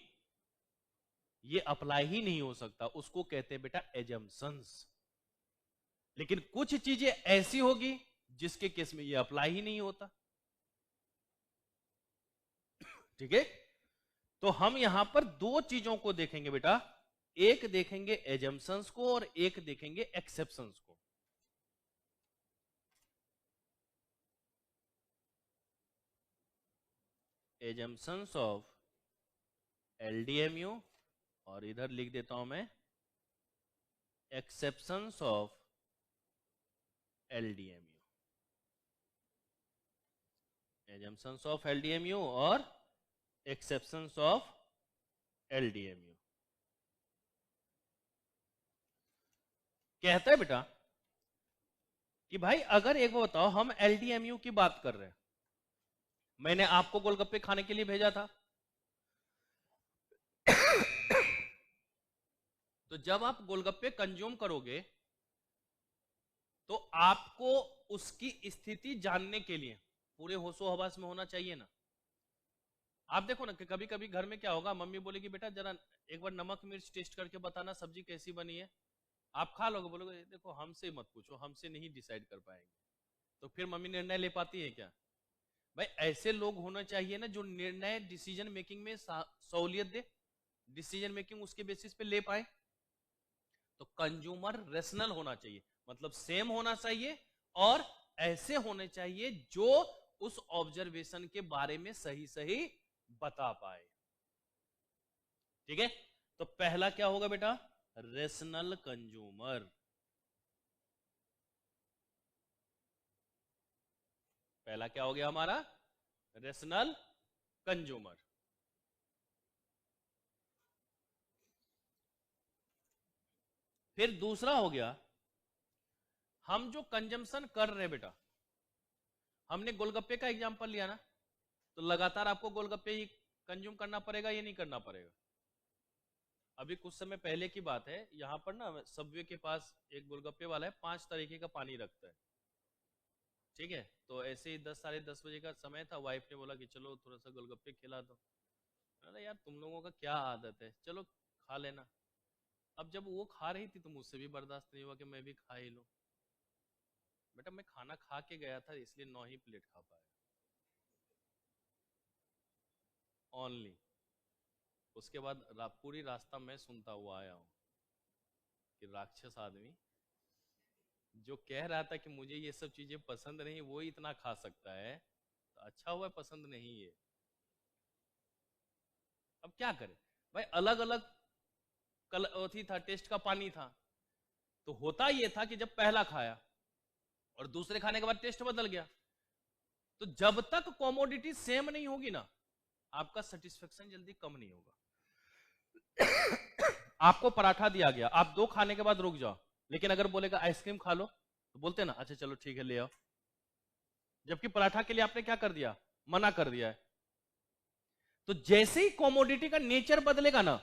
ये अप्लाई ही नहीं हो सकता। उसको कहते हैं बेटा एजम्पशंस। लेकिन कुछ चीजें ऐसी होगी जिसके केस में ये अप्लाई ही नहीं होता। ठीक है, तो हम यहां पर दो चीजों को देखेंगे बेटा, एक देखेंगे एजम्पशंस को और एक देखेंगे एक्सेप्शंस को। एजम्पशंस ऑफ एलडीएमयू और इधर लिख देता हूं मैं एक्सेप्शंस ऑफ एलडीएमयू। एजम्पशंस ऑफ एलडीएमयू और एक्सेप्शंस ऑफ एलडीएमयू। कहता है बेटा कि भाई अगर एक बताओ हम एलडीएमयू की बात कर रहे हैं, मैंने आपको गोलगप्पे खाने के लिए भेजा था तो जब आप गोलगप्पे कंज्यूम करोगे तो आपको उसकी स्थिति जानने के लिए पूरे होशो हवास में होना चाहिए ना। आप देखो ना कि कभी कभी घर में क्या होगा, मम्मी बोलेगी बेटा जरा एक बार नमक मिर्च टेस्ट करके बताना सब्जी कैसी बनी है। आप खा लोगे, बोलोगे देखो हमसे मत पूछो, हमसे नहीं डिसाइड कर पाएंगे। तो फिर मम्मी निर्णय ले पाती है क्या? भाई ऐसे लोग होना चाहिए ना जो निर्णय डिसीजन मेकिंग में सहूलियत दे, डिसीजन मेकिंग उसके बेसिस पे ले पाए। तो कंज्यूमर रेशनल होना चाहिए, मतलब सेम होना चाहिए और ऐसे होने चाहिए जो उस ऑब्जर्वेशन के बारे में सही सही बता पाए। ठीक है, तो पहला क्या होगा बेटा, रेशनल कंज्यूमर। पहला क्या हो गया हमारा, रेशनल कंज्यूमर। फिर दूसरा हो गया, हम जो कंजम्पशन कर रहे हैं बेटा, हमने गोलगप्पे का एग्जांपल लिया ना, तो लगातार आपको गोलगप्पे ही कंज्यूम करना पड़ेगा, ये नहीं करना पड़ेगा। अभी कुछ समय पहले की बात है, यहाँ पर ना सबवे के पास एक गोलगप्पे वाला है, 5 तरीके का पानी रखता है, ठीक है। तो ऐसे ही 10 साढ़े 10 बजे का समय था, वाइफ ने बोला कि चलो थोड़ा सा गोलगप्पे खिला दो। अरे यार तुम लोगों का क्या आदत है, चलो खा लेना। अब जब वो खा रही थी तो मुझसे भी बर्दाश्त नहीं हुआ कि मैं भी खा ही लूं। बेटा मैं खाना खा के गया था, इसलिए 9 ही प्लेट खा पाया ओनली। उसके बाद पूरी रास्ता मैं सुनता हुआ आया हूँ कि राक्षस आदमी जो कह रहा था कि मुझे ये सब चीजें पसंद नहीं, वो ही इतना खा सकता है, तो अच्छा हुआ पसंद नहीं है। अब क्या करें भाई, अलग अलग थी था, टेस्ट का पानी था। तो होता ये था कि जब पहला खाया और दूसरे खाने के बाद टेस्ट बदल गया, तो जब तक कॉमोडिटी सेम नहीं होगी ना, आपका सेटिस्फेक्शन जल्दी कम नहीं होगा। आपको पराठा दिया गया, आप 2 खाने के बाद रुक जाओ, लेकिन अगर बोलेगा आइसक्रीम खा लो, तो बोलते ना अच्छा चलो ठीक है ले आओ, जबकि पराठा के लिए आपने क्या कर दिया, मना कर दिया है। तो जैसे ही कॉमोडिटी का नेचर बदलेगा ना,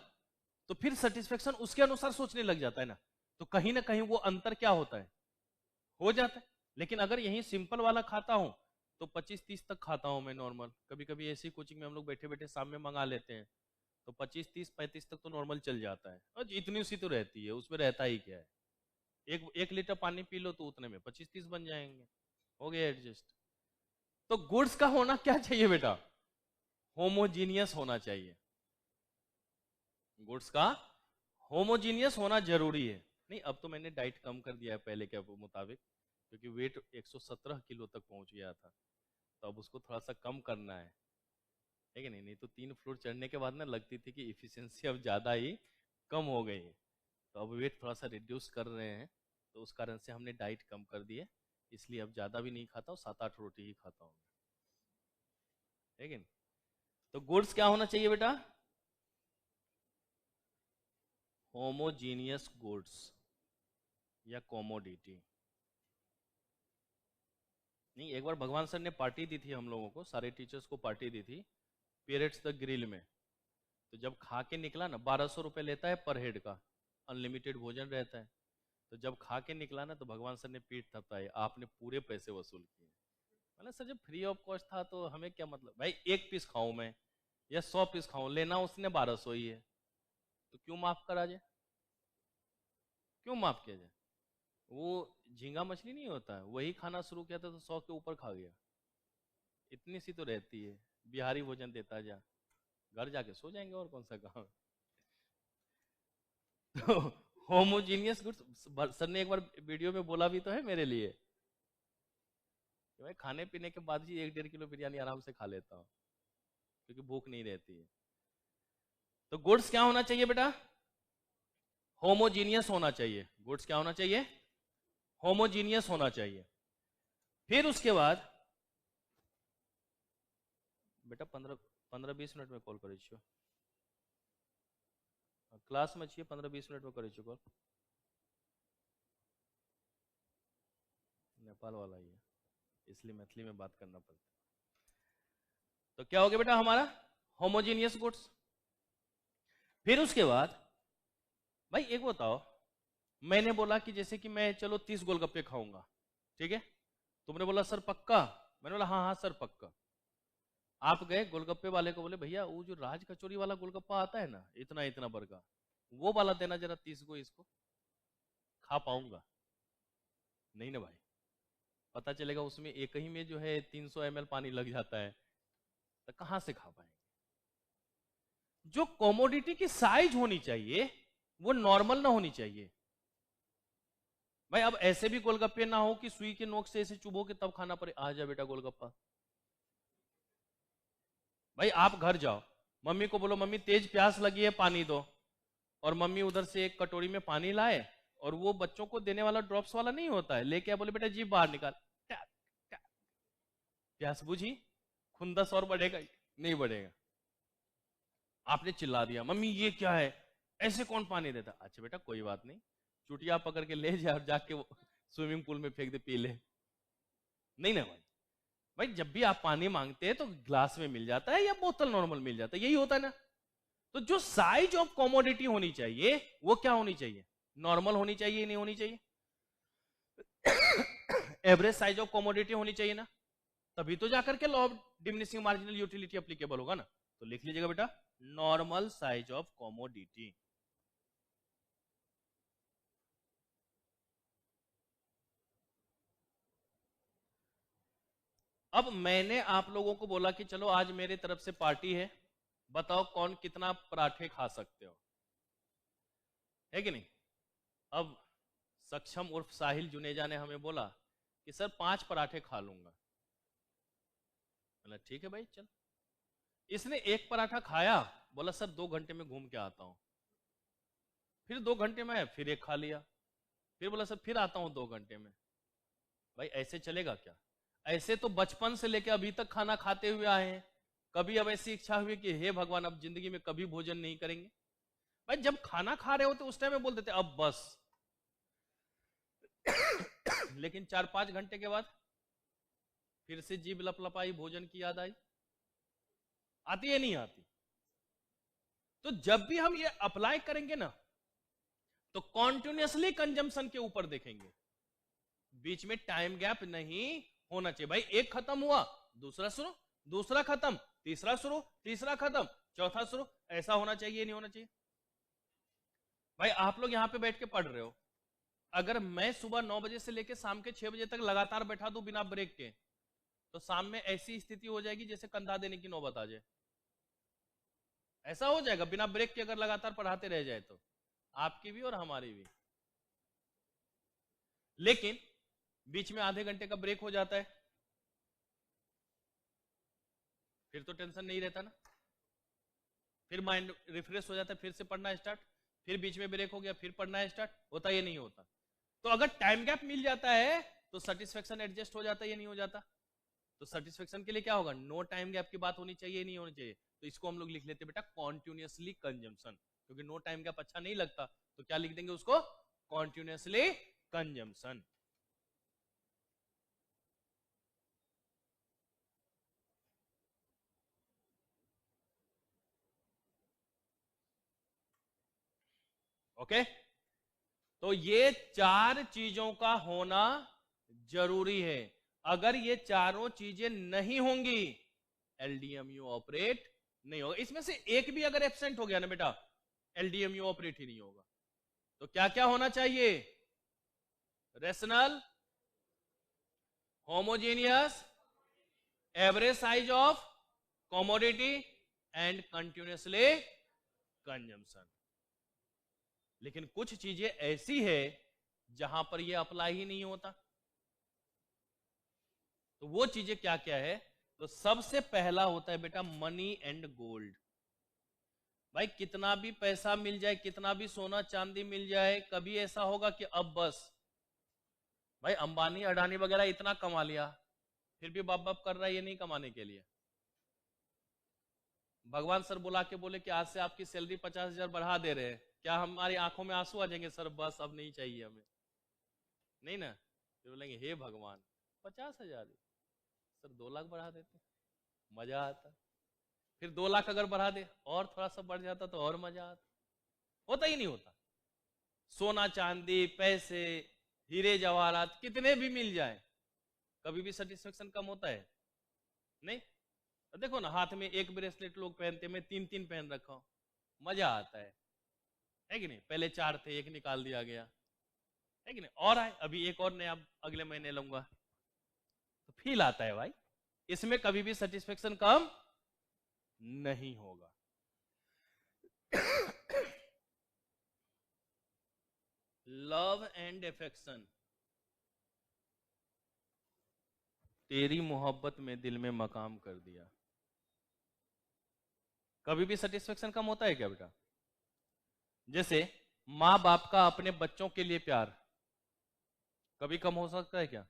तो फिर सेटिस्फेक्शन उसके अनुसार सोचने लग जाता है ना, तो कहीं ना कहीं वो अंतर क्या होता है, हो जाता है। लेकिन अगर यही सिंपल वाला खाता हूं तो 25-30 तक खाता हूं मैं नॉर्मल, कभी कभी ऐसी कोचिंग में हम लोग बैठे बैठे शाम में मंगा लेते हैं, तो 25-30-35 तक तो नॉर्मल चल जाता है, और इतनी सी तो रहती है, उसमें रहता ही क्या है, 1 लीटर पानी पी लो तो उतने में 25-30 बन जाएंगे, हो गया एडजस्ट। तो गुड्स का होना क्या चाहिए बेटा, होमोजीनियस होना चाहिए। गुड्स का होमोजीनियस होना जरूरी है। नहीं अब तो मैंने डाइट कम कर दिया है पहले के मुताबिक, क्योंकि वेट 117 किलो तक पहुंच गया था, तो अब उसको थोड़ा सा कम करना है कि नहीं। नहीं तो 3 फ्लोर चढ़ने के बाद ना लगती थी कि इफिशियंसी अब ज़्यादा ही कम हो गई है, तो अब वेट थोड़ा सा रिड्यूस कर रहे हैं, तो उस कारण से हमने डाइट कम कर दी है, इसलिए अब ज़्यादा भी नहीं खाता हूँ, 7-8 रोटी ही खाता हूँ, है कि नहीं। तो गुड्स क्या होना चाहिए बेटा, होमोजीनियस गुड्स या कॉमोडिटी। नहीं एक बार भगवान सर ने पार्टी दी थी हम लोगों को, सारे टीचर्स को पार्टी दी थी पेरेंट्स द ग्रिल में। तो जब खा के निकला ना, 1200 रुपये लेता है पर हेड का, अनलिमिटेड भोजन रहता है। तो जब खा के निकला ना, तो भगवान सर ने पीठ थपथाई, आपने पूरे पैसे वसूल किए। मतलब सर जब फ्री ऑफ कॉस्ट था तो हमें क्या मतलब, भाई 1 पीस खाऊं मैं या 100 पीस खाऊं, लेना उसने 1200 ही है, तो क्यों माफ करा जाए, क्यों माफ किया जाए। वो झींगा मछली नहीं होता है, वही खाना शुरू किया था तो 100 के ऊपर खा गया, इतनी सी तो रहती है। बिहारी भोजन देता जा, घर जाके सो जाएंगे, और कौन सा काम। तो होमोजीनियस गुड्स, सर ने एक बार वीडियो में बोला भी तो है मेरे लिए कि मैं खाने पीने के बाद ही 1-1.5 किलो बिरयानी आराम से खा लेता हूँ, क्योंकि भूख नहीं रहती है। तो गुड्स क्या होना चाहिए बेटा, होमोजीनियस होना चाहिए। गुड्स क्या होना चाहिए, होमोजीनियस होना चाहिए। फिर उसके बाद बेटा 15-20 मिनट में कॉल कर क्लास में चाहिए, 15-20 मिनट में कर कॉल, नेपाल वाला ही है इसलिए मैथिली में बात करना पड़ता है। तो क्या हो गया बेटा हमारा, होमोजीनियस गुड्स। फिर उसके बाद भाई एक बताओ, मैंने बोला कि जैसे कि मैं चलो 30 गोलगप्पे खाऊंगा, ठीक है, तुमने बोला सर पक्का, मैंने बोला हाँ हाँ सर पक्का। आप गए गोलगप्पे वाले को बोले भैया वो जो राज कचौरी वाला गोलगप्पा आता है ना, इतना इतना बर्गर, वो वाला देना जरा 30 को, इसको खा पाऊंगा नहीं ना भाई, पता चलेगा उसमें एक ही में जो है 300 ml पानी लग जाता है, तो कहां से खा पाएंगे। जो कॉमोडिटी की साइज होनी चाहिए वो नॉर्मल ना होनी चाहिए भाई। अब ऐसे भी गोलगप्पे ना हो कि सुई के नोक से ऐसे चुभो के तब खाना पड़े, आ जा बेटा गोलगप्पा। भाई आप घर जाओ, मम्मी को बोलो मम्मी तेज प्यास लगी है पानी दो, और मम्मी उधर से एक कटोरी में पानी लाए, और वो बच्चों को देने वाला ड्रॉप्स वाला नहीं होता है, लेके बोले बेटा जीभ बाहर निकाल, प्यास बुझी, खुंदस और बढ़ेगा ही नहीं बढ़ेगा। आपने चिल्ला दिया मम्मी ये क्या है, ऐसे कौन पानी देता? अच्छा बेटा कोई बात नहीं, चुटिया पकड़ के ले जा और जाके वो स्विमिंग पूल में फेंक दे, पी ले। नहीं ना भाई, भाई जब भी आप पानी मांगते हैं तो ग्लास में मिल जाता है या बोतल नॉर्मल मिल जाता है, यही होता है ना। तो जो साइज ऑफ कॉमोडिटी होनी चाहिए वो क्या होनी चाहिए? नॉर्मल होनी चाहिए, नहीं होनी चाहिए? एवरेज साइज ऑफ कॉमोडिटी होनी चाहिए ना, तभी तो जाकर के law of diminishing marginal utility applicable होगा ना। तो लिख लीजिएगा बेटा, नॉर्मल साइज ऑफ कॉमोडिटी। अब मैंने आप लोगों को बोला कि चलो आज मेरे तरफ से पार्टी है, बताओ कौन कितना पराठे खा सकते हो, है कि नहीं? अब सक्षम उर्फ साहिल जुनेजा ने हमें बोला कि सर 5 पराठे खा लूंगा। बोला ठीक है भाई चल। इसने 1 पराठा खाया, बोला सर 2 घंटे में घूम के आता हूं। फिर 2 घंटे में फिर 1 खा लिया, फिर बोला सर फिर आता हूं 2 घंटे में। भाई ऐसे चलेगा क्या? ऐसे तो बचपन से लेकर अभी तक खाना खाते हुए आए हैं, कभी अब ऐसी इच्छा हुई कि हे भगवान अब जिंदगी में कभी भोजन नहीं करेंगे? भाई जब खाना खा रहे होते उस टाइम में बोल देते अब बस। लेकिन 4-5 घंटे के बाद फिर से जीभ लपलपाई, भोजन की याद आई, आती है नहीं आती? तो जब भी हम ये अप्लाई करेंगे ना तो कॉन्टिन्यूसली कंजम्पशन के ऊपर देखेंगे, बीच में टाइम गैप नहीं होना चाहिए। भाई एक खत्म हुआ दूसरा शुरू, दूसरा खत्म तीसरा शुरू, तीसरा खत्म चौथा शुरू, ऐसा होना चाहिए नहीं होना चाहिए? भाई आप लोग यहां पे बैठ के पढ़ रहे हो, अगर मैं सुबह 9 बजे से लेकर शाम के 6 बजे तक लगातार बैठा दूं बिना ब्रेक के, तो शाम में ऐसी स्थिति हो जाएगी जैसे कंधा देने की नौबत आ जाए। ऐसा हो जाएगा बिना ब्रेक के अगर लगातार पढ़ाते रह जाए तो, आपकी भी और हमारी भी। लेकिन बीच में आधे घंटे का ब्रेक हो जाता है, फिर तो टेंशन नहीं रहता ना, फिर माइंड रिफ्रेश हो जाता है, फिर से पढ़ना स्टार्ट, फिर बीच में ब्रेक हो गया फिर पढ़ना स्टार्ट, होता ये नहीं होता? तो अगर टाइम गैप मिल जाता है तो सेटिस्फेक्शन एडजस्ट हो जाता है या नहीं हो जाता? तो सेटिस्फेक्शन के लिए क्या होगा? नो टाइम गैप की बात होनी चाहिए नहीं होनी चाहिए? तो इसको हम लोग लिख लेते बेटा कॉन्टिन्यूसली कंजम्पशन, क्योंकि नो टाइम गैप अच्छा नहीं लगता, तो क्या लिख देंगे उसको? Continuously consumption. ओके, तो ये 4 चीजों का होना जरूरी है। अगर ये चारों चीजें नहीं होंगी एलडीएमयू ऑपरेट नहीं होगा। इसमें से एक भी अगर एब्सेंट हो गया ना बेटा, एलडीएमयू ऑपरेट ही नहीं होगा। तो क्या क्या होना चाहिए? Rational, homogeneous, average size of commodity and continuously consumption. लेकिन कुछ चीजें ऐसी है जहां पर यह अप्लाई ही नहीं होता। तो वो चीजें क्या क्या है? तो सबसे पहला होता है बेटा मनी एंड गोल्ड। भाई कितना भी पैसा मिल जाए, कितना भी सोना चांदी मिल जाए, कभी ऐसा होगा कि अब बस? भाई अंबानी अडानी वगैरह इतना कमा लिया, फिर भी बाप बाप कर रहा है ये नहीं कमाने के लिए। भगवान सर बुला के बोले कि आज से आपकी सैलरी 50,000 बढ़ा दे रहे हैं, क्या हमारी आंखों में आंसू आ जाएंगे? सर बस अब नहीं चाहिए हमें, नहीं ना? फिर बोलेंगे हे भगवान 50,000, सर 2 लाख बढ़ा देते, मजा आता। फिर 2 लाख अगर बढ़ा दे और थोड़ा सा बढ़ जाता तो और मजा आता। होता ही नहीं होता। सोना चांदी पैसे हीरे जवाहरात कितने भी मिल जाए, कभी भी सेटिस्फेक्शन कम होता है? नहीं। तो देखो ना, हाथ में एक ब्रेसलेट लोग पहनते, मैं 3-3 पहन रखा हूं, मजा आता है कि नहीं? पहले 4 थे, एक निकाल दिया गया, है कि नहीं? और आए अभी एक और नया अगले महीने लूंगा, तो फील आता है भाई। इसमें कभी भी सेटिस्फेक्शन कम नहीं होगा। लव एंड अफेक्शन, तेरी मोहब्बत में दिल में मकाम कर दिया। कभी भी सेटिस्फेक्शन कम होता है क्या बेटा? जैसे मां बाप का अपने बच्चों के लिए प्यार कभी कम हो सकता है क्या?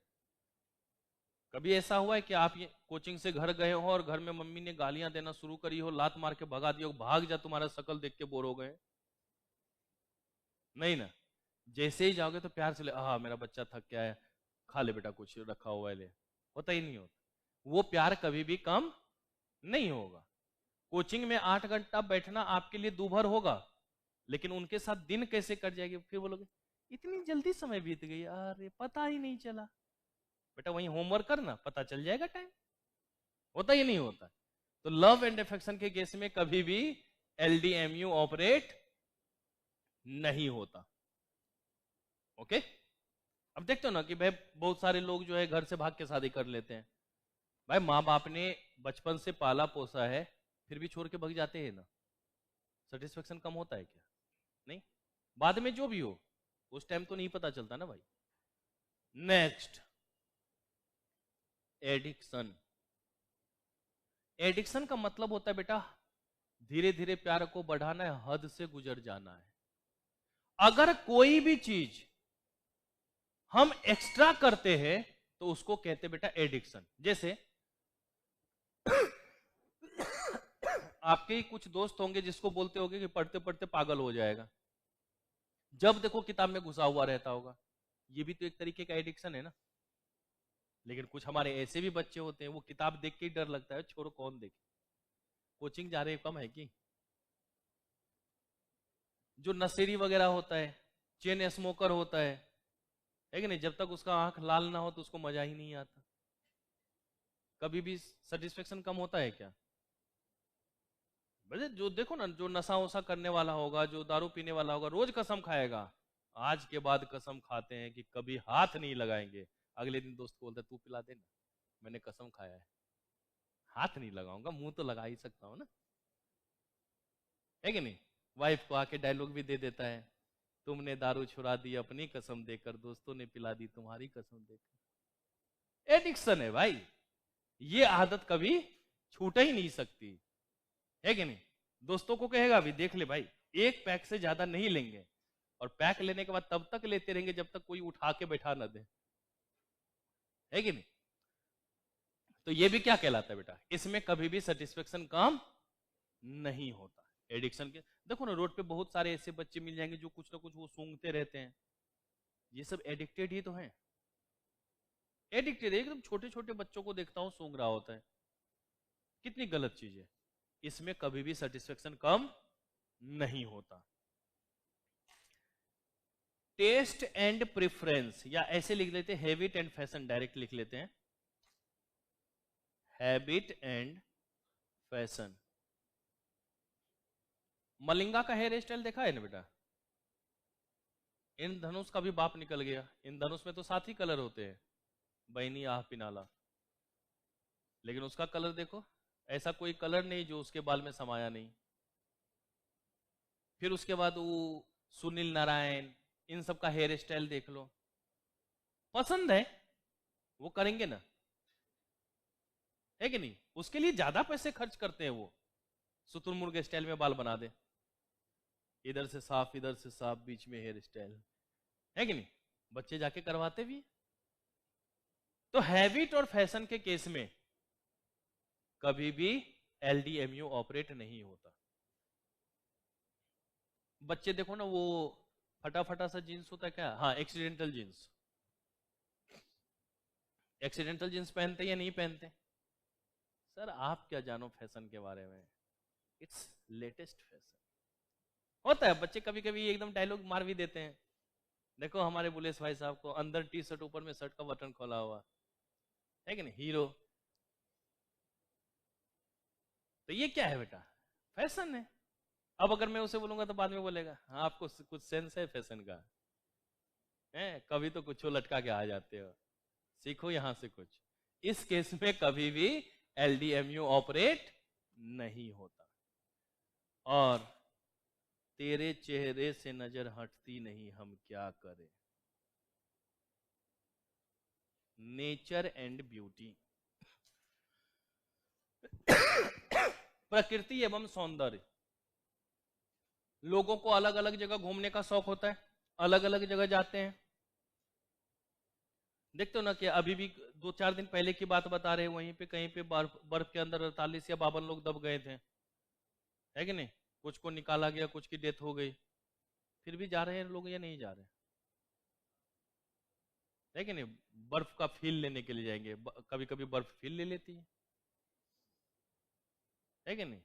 कभी ऐसा हुआ है कि आप ये कोचिंग से घर गए हो और घर में मम्मी ने गालियां देना शुरू करी हो, लात मार के भगा दिया हो, भाग जा तुम्हारा शक्ल देख के बोर हो गए? नहीं ना। जैसे ही जाओगे तो प्यार से ले, हाँ मेरा बच्चा थक गया है, खा ले बेटा कुछ रखा हुआ है ले। होता ही नहीं होता। वो प्यार कभी भी कम नहीं होगा। कोचिंग में 8 घंटा बैठना आपके लिए दूभर होगा, लेकिन उनके साथ दिन कैसे कट जाएगी, फिर बोलोगे इतनी जल्दी समय बीत गई, अरे पता ही नहीं चला। बेटा वहीं होमवर्क करना, पता चल जाएगा टाइम। होता ही नहीं होता। तो लव एंड अफेक्शन के केस में कभी भी एलडीएमयू ऑपरेट नहीं होता। ओके। अब देखते हो ना कि भाई बहुत सारे लोग जो है घर से भाग के शादी कर लेते हैं। भाई माँ बाप ने बचपन से पाला पोसा है, फिर भी छोड़ के भाग जाते हैं ना, सेटिस्फेक्शन कम होता है क्या? नहीं। बाद में जो भी हो, उस टाइम तो नहीं पता चलता ना भाई। Next, addiction. एडिक्शन का मतलब होता है बेटा धीरे धीरे प्यार को बढ़ाना है, हद से गुजर जाना है। अगर कोई भी चीज हम एक्स्ट्रा करते हैं तो उसको कहते बेटा एडिक्शन। जैसे आपके ही कुछ दोस्त होंगे जिसको बोलते होंगे कि पढ़ते पढ़ते पागल हो जाएगा, जब देखो किताब में घुसा हुआ रहता होगा। ये भी तो एक तरीके का एडिक्शन है ना। लेकिन कुछ हमारे ऐसे भी बच्चे होते हैं, वो किताब देख के ही डर लगता है, छोड़ो कौन देखे, कोचिंग जा रहे कम है कि। जो नशेड़ी वगैरह होता है, चेन स्मोकर होता है कि नहीं, जब तक उसका आंख लाल ना हो तो उसको मजा ही नहीं आता। कभी भी सेटिस्फेक्शन कम होता है क्या? जो देखो ना, जो नशा वशा करने वाला होगा, जो दारू पीने वाला होगा, रोज कसम खाएगा, आज के बाद कसम खाते हैं कि कभी हाथ नहीं लगाएंगे। अगले दिन दोस्त को बोलता है तू पिला दे ना, मैंने कसम खाया है, हाथ नहीं लगाऊंगा, मुंह तो लगा ही सकता हूं ना, है कि नहीं। वाइफ को आके डायलॉग भी दे देता है, तुमने दारू छुड़ा दी अपनी कसम देकर, दोस्तों ने पिला दी तुम्हारी कसम देकर। एडिक्शन है भाई, ये आदत कभी छूट ही नहीं सकती, है कि नहीं। दोस्तों को कहेगा भी देख ले भाई, एक पैक से ज्यादा नहीं लेंगे, और पैक लेने के बाद तब तक लेते रहेंगे जब तक कोई उठा के बैठा ना दे, है कि नहीं। तो ये भी क्या कहलाता है बेटा, इसमें कभी भी सेटिस्फेक्शन कम नहीं होता। एडिक्शन के देखो ना, रोड पे बहुत सारे ऐसे बच्चे मिल जाएंगे जो कुछ ना कुछ वो सूंघते रहते हैं, ये सब एडिक्टेड ही तो हैं। एडिक्टेड एकदम छोटे छोटे बच्चों को देखता हूं सूंघ रहा होता है, कितनी गलत चीज है। इसमें कभी भी सेटिस्फेक्शन कम नहीं होता। टेस्ट एंड प्रेफरेंस, या ऐसे लिख लेते हैं हैबिट एंड फैशन, डायरेक्ट लिख लेते हैं हैबिट एंड फैशन। मलिंगा का हेयर स्टाइल देखा है ना बेटा, इन धनुष का भी बाप निकल गया। इन धनुष में तो 7 ही कलर होते हैं, बैनी आह पिनाला, लेकिन उसका कलर देखो, ऐसा कोई कलर नहीं जो उसके बाल में समाया नहीं। फिर उसके बाद वो सुनील नारायण, इन सब का हेयर स्टाइल देख लो, पसंद है वो करेंगे ना, है कि नहीं। उसके लिए ज्यादा पैसे खर्च करते हैं वो, शुतुरमुर्ग स्टाइल में बाल बना दे, इधर से साफ इधर से साफ, बीच में हेयर स्टाइल, है कि नहीं। बच्चे जाके करवाते भी। तो हैबिट और फैशन के केस में कभी भी एलडीएमयू ऑपरेट नहीं होता। बच्चे देखो ना, वो फटा फटा सा जीन्स होता है क्या, हाँ एक्सीडेंटल जीन्स, एक्सीडेंटल जीन्स पहनते या नहीं पहनते? सर आप क्या जानो फैशन के बारे में, इट्स लेटेस्ट फैशन होता है। बच्चे कभी कभी एकदम डायलॉग मार भी देते हैं, देखो हमारे बुलेश भाई साहब को, अंदर टी शर्ट ऊपर में शर्ट का बटन खोला हुआ, है कि नहीं, हीरो। तो ये क्या है बेटा, फैशन है। अब अगर मैं उसे बोलूंगा तो बाद में बोलेगा हाँ आपको कुछ सेंस है फैशन का, है कभी तो कुछ लटका के आ जाते हो, सीखो यहां से कुछ। इस केस में कभी भी एलडीएमयू ऑपरेट नहीं होता। और तेरे चेहरे से नजर हटती नहीं, हम क्या करें, नेचर एंड ब्यूटी, प्रकृति एवं सौंदर्य। लोगों को अलग अलग जगह घूमने का शौक होता है, अलग अलग जगह जाते हैं। देखते हो ना कि अभी भी 2-4 दिन पहले की बात बता रहे हैं, वहीं पे कहीं पे बर्फ बर्फ के अंदर 48 या 52 लोग दब गए थे, है कि नहीं? कुछ को निकाला गया, कुछ की डेथ हो गई, फिर भी जा रहे हैं लोग या नहीं जा रहे? है कि नहीं? बर्फ का फील लेने के लिए जाएंगे, कभी कभी बर्फ फील ले लेती है कि नहीं?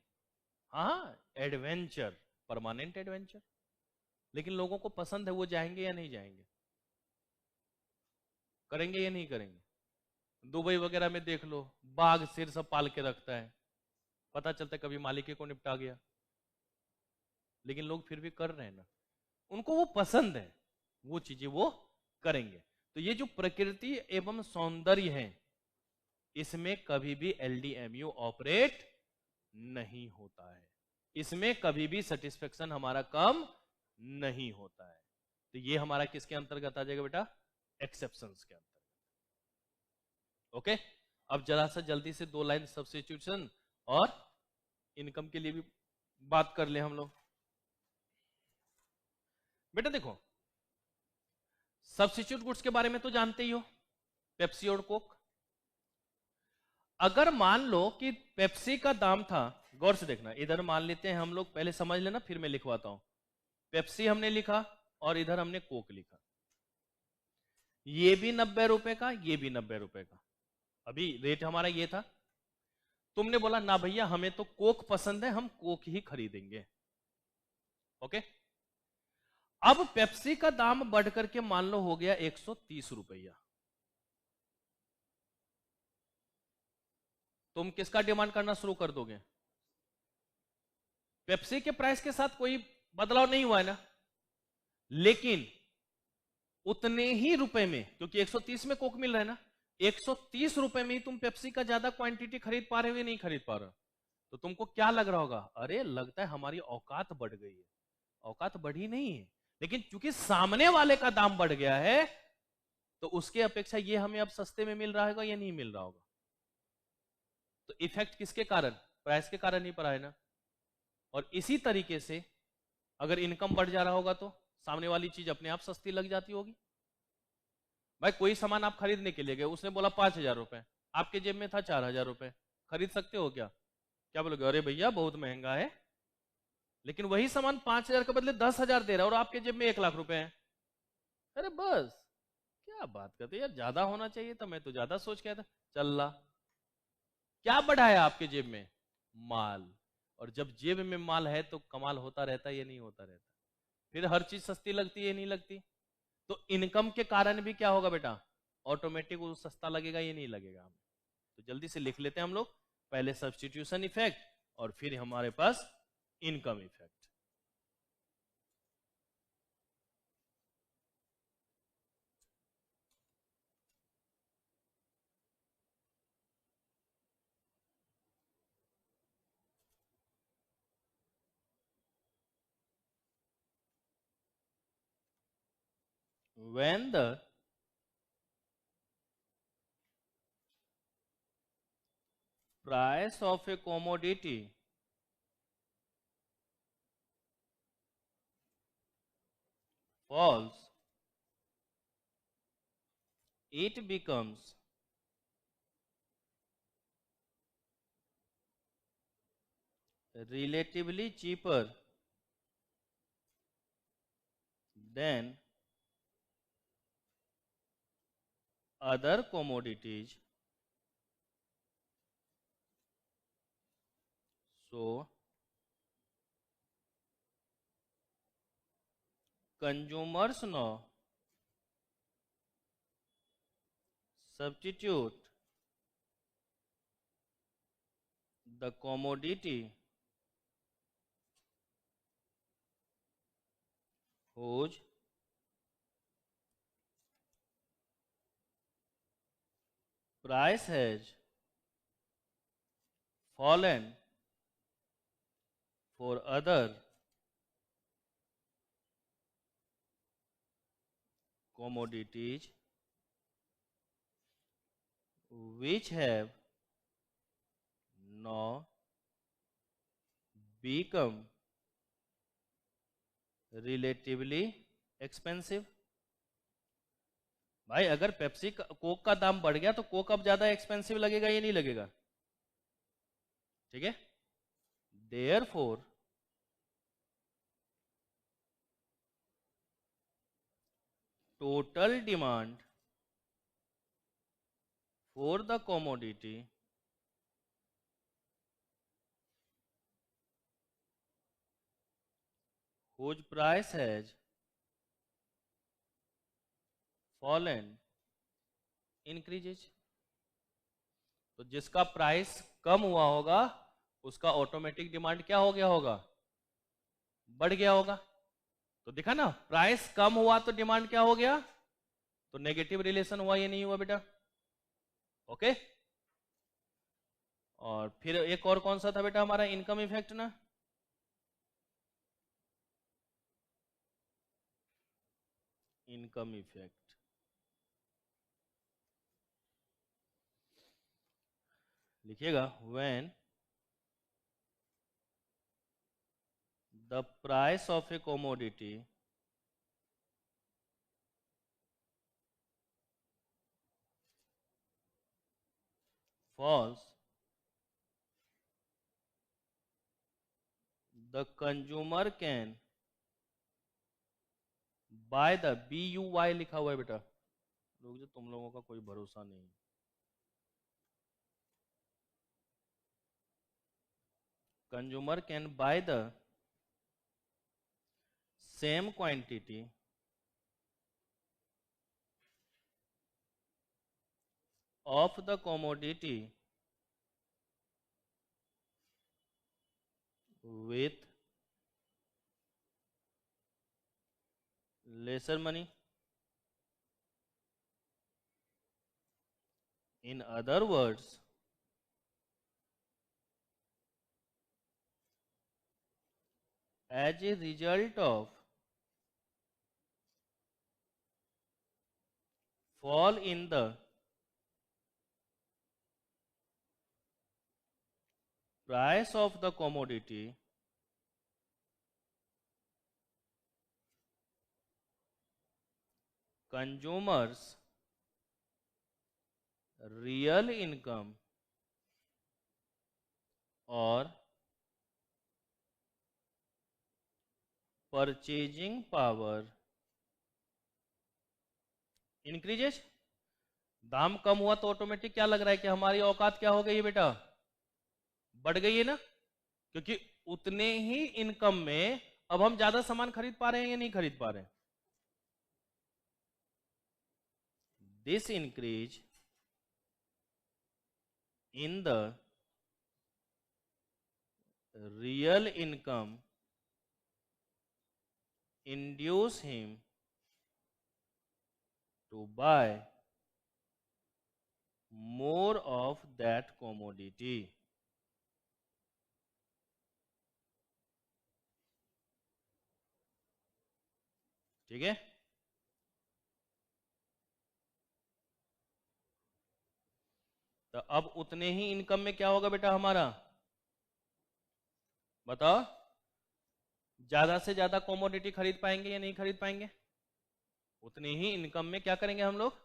हाँ, एडवेंचर, परमानेंट एडवेंचर। लेकिन लोगों को पसंद है, वो जाएंगे या नहीं जाएंगे? करेंगे या नहीं करेंगे? दुबई वगैरह में देख लो, बाघ शेर सब पाल के रखता है, पता चलता है कभी मालिक को निपटा गया, लेकिन लोग फिर भी कर रहे हैं ना, उनको वो पसंद है, वो चीजें वो करेंगे। तो ये जो प्रकृति एवं सौंदर्य है, इसमें कभी भी एलडीएमयू ऑपरेट नहीं होता है, इसमें कभी भी सेटिस्फेक्शन हमारा कम नहीं होता है। तो ये हमारा किसके अंतर्गत आ जाएगा बेटा? एक्सेप्शंस के अंतर्गत। ओके, अब जरा सा जल्दी से 2 लाइन सब्स्टिट्यूशन और इनकम के लिए भी बात कर ले हम लोग। बेटा देखो, सब्स्टिट्यूट गुड्स के बारे में तो जानते ही हो, पेप्सी और कोक। अगर मान लो कि पेप्सी का दाम था, गौर से देखना, इधर मान लेते हैं हम लोग, पहले समझ लेना फिर मैं लिखवाता हूं। पेप्सी हमने लिखा और इधर हमने कोक लिखा, ये भी 90 रुपए का, ये भी 90 रुपए का। अभी रेट हमारा ये था, तुमने बोला ना भैया हमें तो कोक पसंद है, हम कोक ही खरीदेंगे। ओके, अब पेप्सी का दाम बढ़ करके मान लो हो गया 130 रुपया, तुम किसका डिमांड करना शुरू कर दोगे? पेप्सी के प्राइस के साथ कोई बदलाव नहीं हुआ है ना, लेकिन उतने ही रुपए में, क्योंकि 130 में कोक मिल रहा है ना, 130 रुपए में ही तुम पेप्सी का ज्यादा क्वांटिटी खरीद पा रहे हो या नहीं खरीद पा रहे हो? तो तुमको क्या लग रहा होगा? अरे लगता है हमारी औकात बढ़ गई है। औकात बढ़ी नहीं है, लेकिन चूंकि सामने वाले का दाम बढ़ गया है, तो उसके अपेक्षा ये हमें अब सस्ते में मिल रहा होगा या नहीं मिल रहा होगा? तो इफेक्ट किसके कारण? प्राइस के कारण ही पड़ा है ना। और इसी तरीके से अगर इनकम बढ़ जा रहा होगा तो सामने वाली चीज अपने आप सस्ती लग जाती होगी। भाई कोई सामान आप खरीदने के लिए गए, उसने बोला 5,000 रुपए, आपके जेब में था 4,000 रुपए, खरीद सकते हो क्या? क्या बोलोगे? अरे भैया बहुत महंगा है। लेकिन वही सामान 5,000 के बदले 10,000 दे रहा है और आपके जेब में 1,00,000 रुपए है। अरे बस, क्या बात करते यार, ज्यादा होना चाहिए था, मैं तो ज्यादा सोच के आया था। चल रहा, क्या बढ़ाया आपके जेब में? माल। और जब जेब में माल है तो कमाल होता रहता है या नहीं होता रहता? फिर हर चीज सस्ती लगती है नहीं लगती? तो इनकम के कारण भी क्या होगा बेटा? ऑटोमेटिक वो सस्ता लगेगा या नहीं लगेगा हमें? तो जल्दी से लिख लेते हैं हम लोग, पहले सब्स्टिट्यूशन इफेक्ट और फिर हमारे पास income effect. When the price of a commodity falls, it becomes relatively cheaper than other commodities. So, consumers now substitute the commodity whose price has fallen for other commodities which have now become relatively expensive. भाई अगर पेप्सी कोक का दाम बढ़ गया तो कोक अब ज्यादा एक्सपेंसिव लगेगा या नहीं लगेगा? ठीक है, therefore total demand for the commodity whose price has fallen increases। तो जिसका प्राइस कम हुआ होगा उसका ऑटोमेटिक डिमांड क्या हो गया होगा? बढ़ गया होगा। तो दिखा ना, प्राइस कम हुआ तो डिमांड क्या हो गया? तो नेगेटिव रिलेशन हुआ या नहीं हुआ बेटा? ओके। और फिर एक और कौन सा था बेटा हमारा इनकम इफेक्ट ना? इनकम इफेक्ट लिखिएगा, when the price of A commodity falls, the consumer can buy the BUY लिखा हुआ है बेटा, लोग जो तुम लोगों का कोई भरोसा नहीं। Consumer can by the same quantity of the commodity with lesser money। In other words, as a result of fall in the price of the commodity, consumers real income or purchasing power increases। दाम कम हुआ तो ऑटोमेटिक क्या लग रहा है कि हमारी औकात क्या हो गई है बेटा? बढ़ गई है ना, क्योंकि उतने ही इनकम में अब हम ज्यादा सामान खरीद पा रहे हैं या नहीं खरीद पा रहे हैं? This increase in the real income induce him to buy more of that commodity। ठीक है, तो अब उतने ही इनकम में क्या होगा बेटा हमारा? बताओ, ज्यादा से ज्यादा कॉमोडिटी खरीद पाएंगे या नहीं खरीद पाएंगे? उतने ही इनकम में क्या करेंगे हम लोग?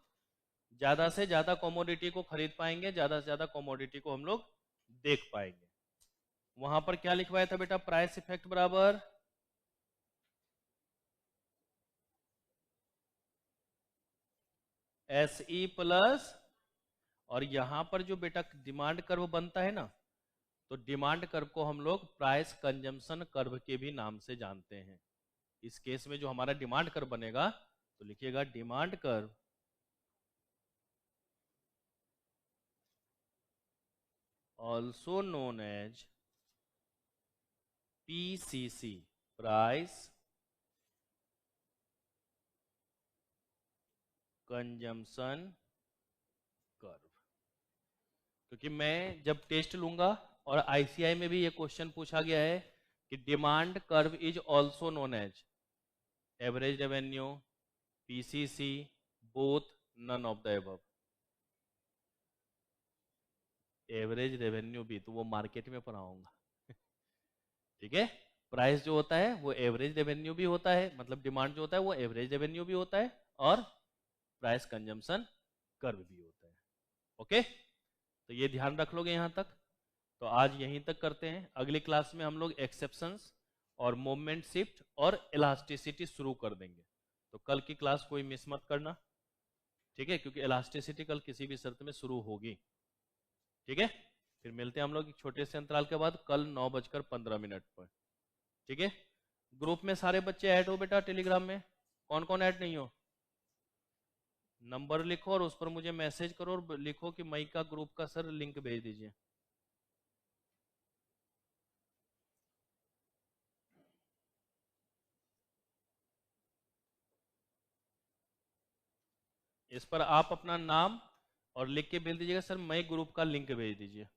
ज्यादा से ज्यादा कॉमोडिटी को खरीद पाएंगे, ज्यादा से ज्यादा कॉमोडिटी को हम लोग देख पाएंगे। वहां पर क्या लिखवाया था बेटा? प्राइस इफेक्ट बराबर SE प्लस, और यहां पर जो बेटा डिमांड कर्व बनता है ना, तो डिमांड कर्व को हम लोग प्राइस कंजम्पशन कर्व के भी नाम से जानते हैं। इस केस में जो हमारा डिमांड कर्व बनेगा तो लिखिएगा demand curve also known as PCC, price consumption curve. क्योंकि मैं जब टेस्ट लूंगा और ICI में भी ये क्वेश्चन पूछा गया है कि demand curve is also known as average revenue, PCC, both, none of the above. Average revenue भी तो वो मार्केट में पढ़ाऊंगा। ठीक है, प्राइस जो होता है वो एवरेज रेवेन्यू भी होता है, मतलब डिमांड जो होता है वो एवरेज रेवेन्यू भी होता है, और प्राइस कंजम्पशन कर्व भी होता है। ओके, तो ये ध्यान रख लोगे यहां तक। तो आज यहीं तक करते हैं, अगली क्लास में हम लोग एक्सेप्शंस और मोमेंट शिफ्ट और इलास्टिसिटी शुरू कर देंगे। तो कल की क्लास कोई मिस मत करना, ठीक है, क्योंकि इलास्टिसिटी कल किसी भी शर्त में शुरू होगी। ठीक है, फिर मिलते हैं हम लोग एक छोटे से अंतराल के बाद कल 9:15 पर। ठीक है, ग्रुप में सारे बच्चे ऐड हो बेटा, टेलीग्राम में कौन कौन ऐड नहीं हो, नंबर लिखो और उस पर मुझे मैसेज करो और लिखो कि मई का ग्रुप का सर लिंक भेज दीजिए। इस पर आप अपना नाम और लिख के भेज दीजिएगा, सर मई ग्रुप का लिंक भेज दीजिए।